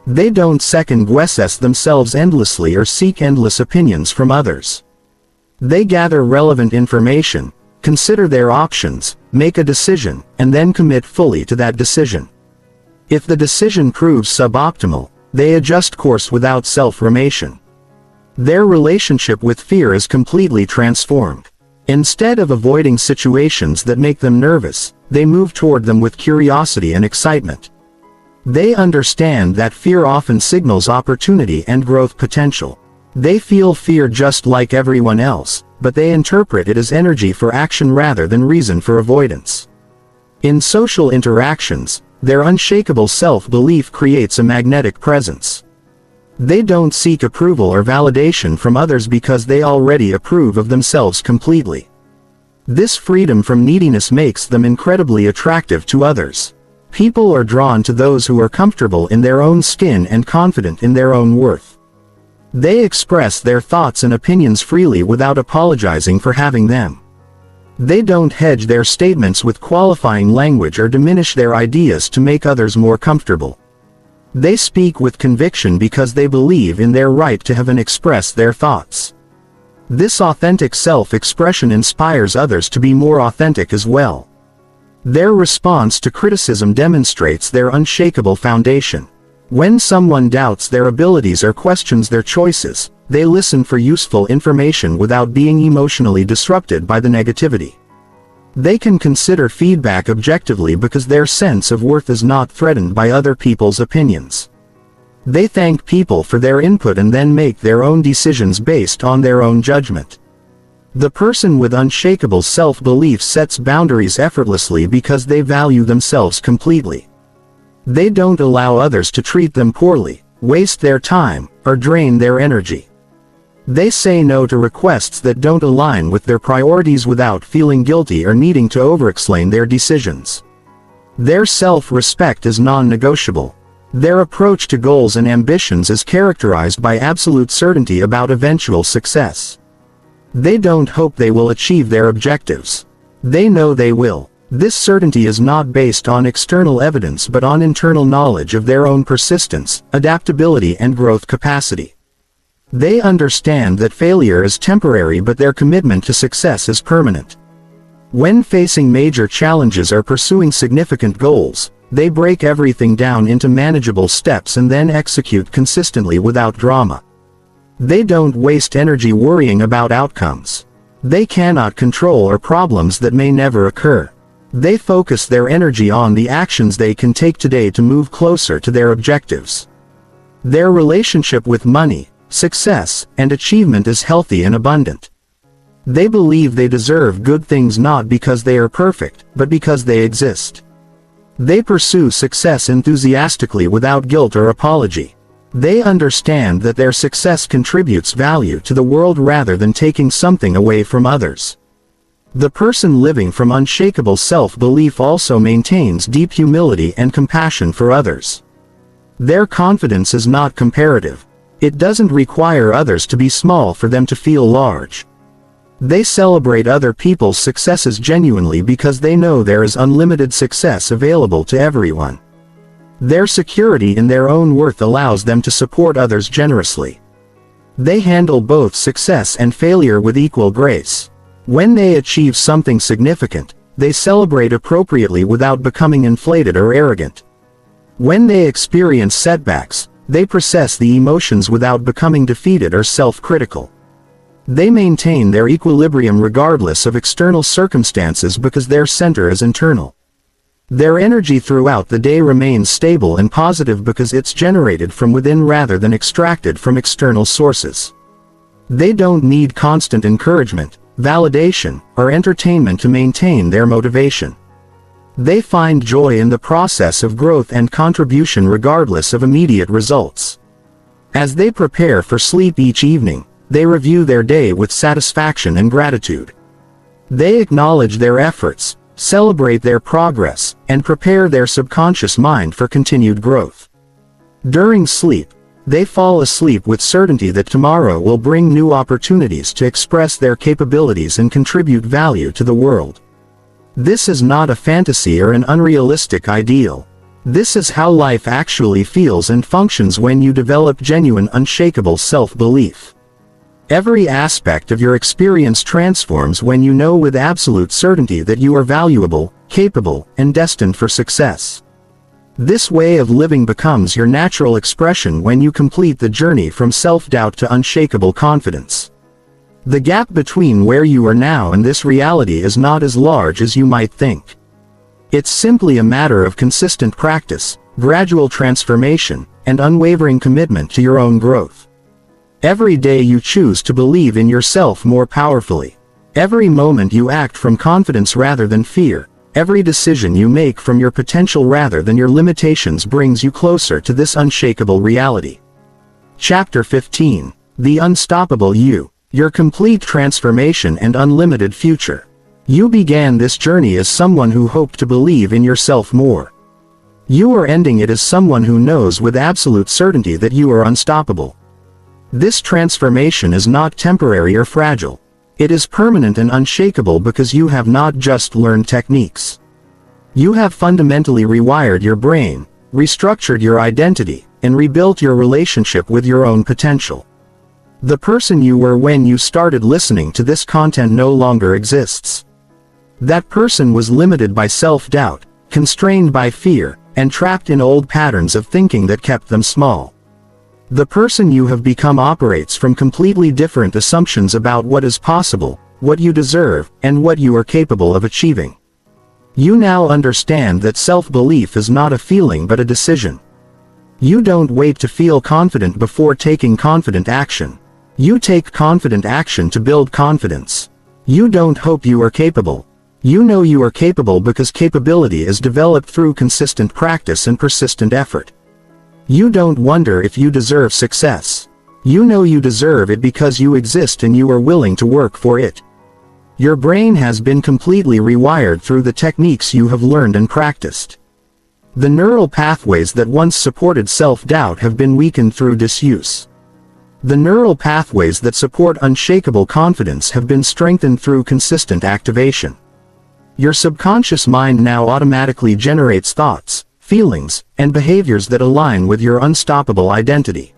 They don't second-guess themselves endlessly or seek endless opinions from others. They gather relevant information, consider their options, make a decision, and then commit fully to that decision. If the decision proves suboptimal, they adjust course without self-remation. Their relationship with fear is completely transformed. Instead of avoiding situations that make them nervous, they move toward them with curiosity and excitement. They understand that fear often signals opportunity and growth potential. They feel fear just like everyone else, but they interpret it as energy for action rather than reason for avoidance. In social interactions, their unshakable self-belief creates a magnetic presence. They don't seek approval or validation from others because they already approve of themselves completely. This freedom from neediness makes them incredibly attractive to others. People are drawn to those who are comfortable in their own skin and confident in their own worth. They express their thoughts and opinions freely without apologizing for having them. They don't hedge their statements with qualifying language or diminish their ideas to make others more comfortable. They speak with conviction because they believe in their right to have and express their thoughts. This authentic self-expression inspires others to be more authentic as well. Their response to criticism demonstrates their unshakable foundation. When someone doubts their abilities or questions their choices, they listen for useful information without being emotionally disrupted by the negativity. They can consider feedback objectively because their sense of worth is not threatened by other people's opinions. They thank people for their input and then make their own decisions based on their own judgment. The person with unshakable self-belief sets boundaries effortlessly because they value themselves completely. They don't allow others to treat them poorly, waste their time, or drain their energy. They say no to requests that don't align with their priorities without feeling guilty or needing to overexplain their decisions. Their self-respect is non-negotiable. Their approach to goals and ambitions is characterized by absolute certainty about eventual success. They don't hope they will achieve their objectives. They know they will. This certainty is not based on external evidence but on internal knowledge of their own persistence, adaptability and growth capacity. They understand that failure is temporary but their commitment to success is permanent. When facing major challenges or pursuing significant goals, they break everything down into manageable steps and then execute consistently without drama. They don't waste energy worrying about outcomes. They cannot control problems that may never occur. They focus their energy on the actions they can take today to move closer to their objectives. Their relationship with money, success, and achievement is healthy and abundant. They believe they deserve good things not because they are perfect, but because they exist. They pursue success enthusiastically without guilt or apology. They understand that their success contributes value to the world rather than taking something away from others. The person living from unshakable self-belief also maintains deep humility and compassion for others. Their confidence is not comparative. It doesn't require others to be small for them to feel large. They celebrate other people's successes genuinely because they know there is unlimited success available to everyone. Their security in their own worth allows them to support others generously. They handle both success and failure with equal grace. When they achieve something significant, they celebrate appropriately without becoming inflated or arrogant. When they experience setbacks, they process the emotions without becoming defeated or self-critical. They maintain their equilibrium regardless of external circumstances because their center is internal. Their energy throughout the day remains stable and positive because it's generated from within rather than extracted from external sources. They don't need constant encouragement, validation, or entertainment to maintain their motivation. They find joy in the process of growth and contribution regardless of immediate results. As they prepare for sleep each evening, they review their day with satisfaction and gratitude. They acknowledge their efforts, celebrate their progress, and prepare their subconscious mind for continued growth. During sleep, they fall asleep with certainty that tomorrow will bring new opportunities to express their capabilities and contribute value to the world. This is not a fantasy or an unrealistic ideal. This is how life actually feels and functions when you develop genuine, unshakable self-belief. Every aspect of your experience transforms when you know with absolute certainty that you are valuable, capable, and destined for success. This way of living becomes your natural expression when you complete the journey from self-doubt to unshakable confidence. The gap between where you are now and this reality is not as large as you might think. It's simply a matter of consistent practice, gradual transformation, and unwavering commitment to your own growth. Every day you choose to believe in yourself more powerfully. Every moment you act from confidence rather than fear. Every decision you make from your potential rather than your limitations brings you closer to this unshakable reality. Chapter 15. The Unstoppable You. Your complete transformation and unlimited future. You began this journey as someone who hoped to believe in yourself more. You are ending it as someone who knows with absolute certainty that you are unstoppable. This transformation is not temporary or fragile. It is permanent and unshakable because you have not just learned techniques. You have fundamentally rewired your brain, restructured your identity, and rebuilt your relationship with your own potential. The person you were when you started listening to this content no longer exists. That person was limited by self-doubt, constrained by fear, and trapped in old patterns of thinking that kept them small. The person you have become operates from completely different assumptions about what is possible, what you deserve, and what you are capable of achieving. You now understand that self-belief is not a feeling but a decision. You don't wait to feel confident before taking confident action. You take confident action to build confidence. You don't hope you are capable. You know you are capable because capability is developed through consistent practice and persistent effort. You don't wonder if you deserve success. You know you deserve it because you exist and you are willing to work for it. Your brain has been completely rewired through the techniques you have learned and practiced. The neural pathways that once supported self-doubt have been weakened through disuse. The neural pathways that support unshakable confidence have been strengthened through consistent activation. Your subconscious mind now automatically generates thoughts, feelings, and behaviors that align with your unstoppable identity.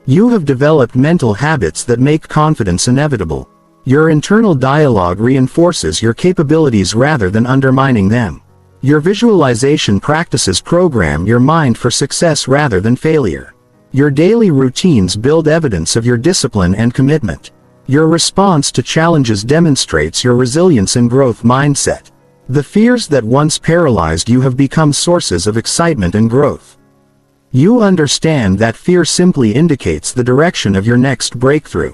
You have developed mental habits that make confidence inevitable. Your internal dialogue reinforces your capabilities rather than undermining them. Your visualization practices program your mind for success rather than failure. Your daily routines build evidence of your discipline and commitment. Your response to challenges demonstrates your resilience and growth mindset. The fears that once paralyzed you have become sources of excitement and growth. You understand that fear simply indicates the direction of your next breakthrough.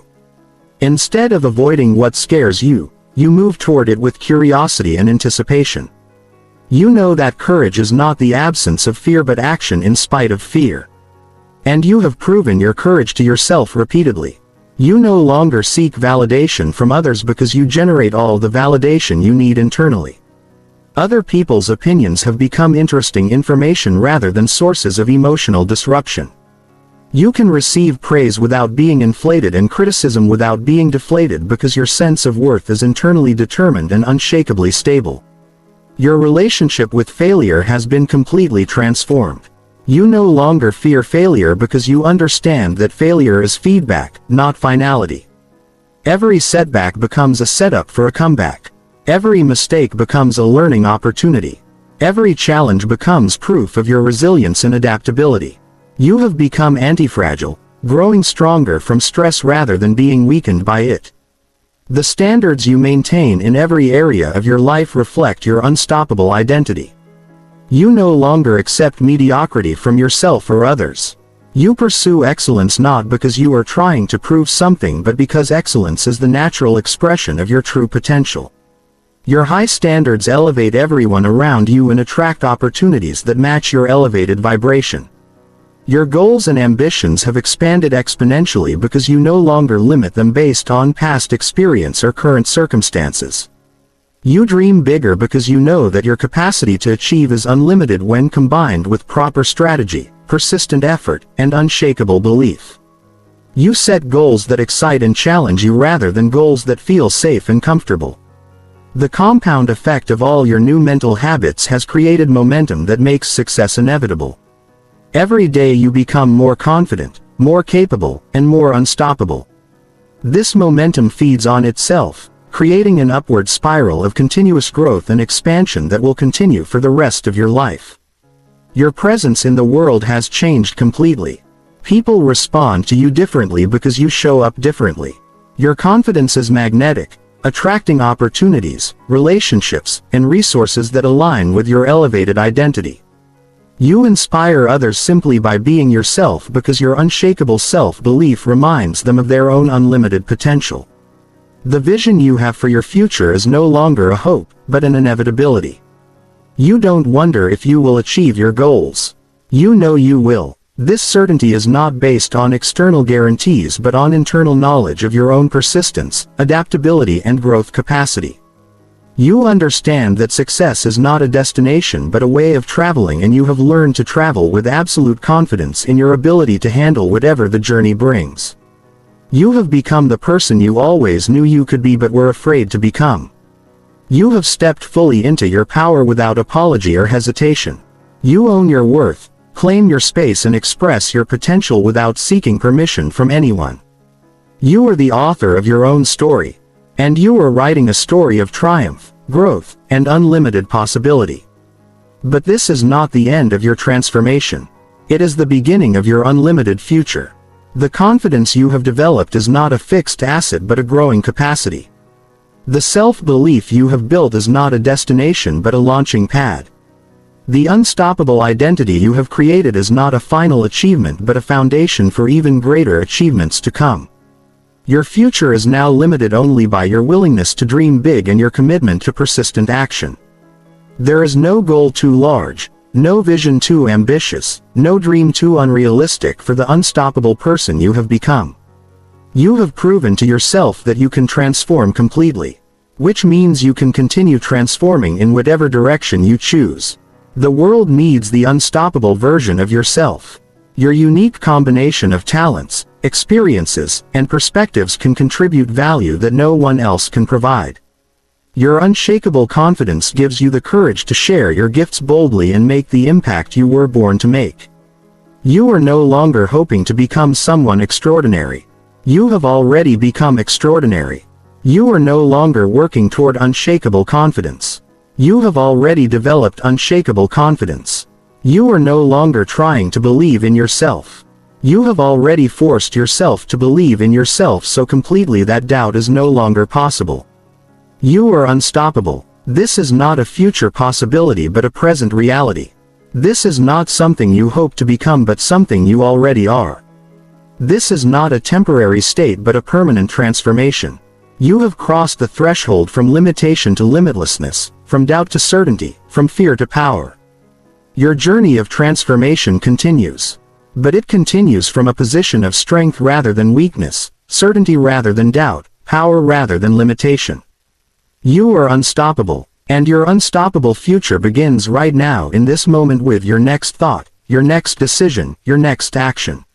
Instead of avoiding what scares you, you move toward it with curiosity and anticipation. You know that courage is not the absence of fear but action in spite of fear. And you have proven your courage to yourself repeatedly. You no longer seek validation from others because you generate all the validation you need internally. Other people's opinions have become interesting information rather than sources of emotional disruption. You can receive praise without being inflated and criticism without being deflated because your sense of worth is internally determined and unshakably stable. Your relationship with failure has been completely transformed. You no longer fear failure because you understand that failure is feedback, not finality. Every setback becomes a setup for a comeback. Every mistake becomes a learning opportunity. Every challenge becomes proof of your resilience and adaptability. You have become anti-fragile, growing stronger from stress rather than being weakened by it. The standards you maintain in every area of your life reflect your unstoppable identity. You no longer accept mediocrity from yourself or others. You pursue excellence not because you are trying to prove something but because excellence is the natural expression of your true potential. Your high standards elevate everyone around you and attract opportunities that match your elevated vibration. Your goals and ambitions have expanded exponentially because you no longer limit them based on past experience or current circumstances. You dream bigger because you know that your capacity to achieve is unlimited when combined with proper strategy, persistent effort, and unshakable belief. You set goals that excite and challenge you rather than goals that feel safe and comfortable. The compound effect of all your new mental habits has created momentum that makes success inevitable. Every day you become more confident, more capable, and more unstoppable. This momentum feeds on itself, creating an upward spiral of continuous growth and expansion that will continue for the rest of your life. Your presence in the world has changed completely. People respond to you differently because you show up differently. Your confidence is magnetic, attracting opportunities, relationships, and resources that align with your elevated identity. You inspire others simply by being yourself because your unshakable self-belief reminds them of their own unlimited potential. The vision you have for your future is no longer a hope, but an inevitability. You don't wonder if you will achieve your goals. You know you will. This certainty is not based on external guarantees but on internal knowledge of your own persistence, adaptability, and growth capacity. You understand that success is not a destination but a way of traveling, and you have learned to travel with absolute confidence in your ability to handle whatever the journey brings. You have become the person you always knew you could be but were afraid to become. You have stepped fully into your power without apology or hesitation. You own your worth, claim your space, and express your potential without seeking permission from anyone. You are the author of your own story. And you are writing a story of triumph, growth, and unlimited possibility. But this is not the end of your transformation. It is the beginning of your unlimited future. The confidence you have developed is not a fixed asset but a growing capacity. The self-belief you have built is not a destination but a launching pad. The unstoppable identity you have created is not a final achievement but a foundation for even greater achievements to come. Your future is now limited only by your willingness to dream big and your commitment to persistent action. There is no goal too large, no vision too ambitious, no dream too unrealistic for the unstoppable person you have become. You have proven to yourself that you can transform completely, which means you can continue transforming in whatever direction you choose. The world needs the unstoppable version of yourself. Your unique combination of talents, experiences, and perspectives can contribute value that no one else can provide. Your unshakable confidence gives you the courage to share your gifts boldly and make the impact you were born to make. You are no longer hoping to become someone extraordinary. You have already become extraordinary. You are no longer working toward unshakable confidence. You have already developed unshakable confidence. You are no longer trying to believe in yourself. You have already forced yourself to believe in yourself so completely that doubt is no longer possible. You are unstoppable. This is not a future possibility but a present reality. This is not something you hope to become but something you already are. This is not a temporary state but a permanent transformation. You have crossed the threshold from limitation to limitlessness, from doubt to certainty, from fear to power. Your journey of transformation continues. But it continues from a position of strength rather than weakness, certainty rather than doubt, power rather than limitation. You are unstoppable, and your unstoppable future begins right now in this moment with your next thought, your next decision, your next action.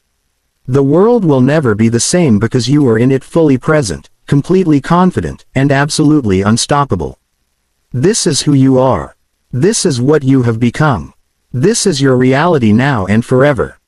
The world will never be the same because you are in it fully present, completely confident, and absolutely unstoppable. This is who you are. This is what you have become. This is your reality now and forever.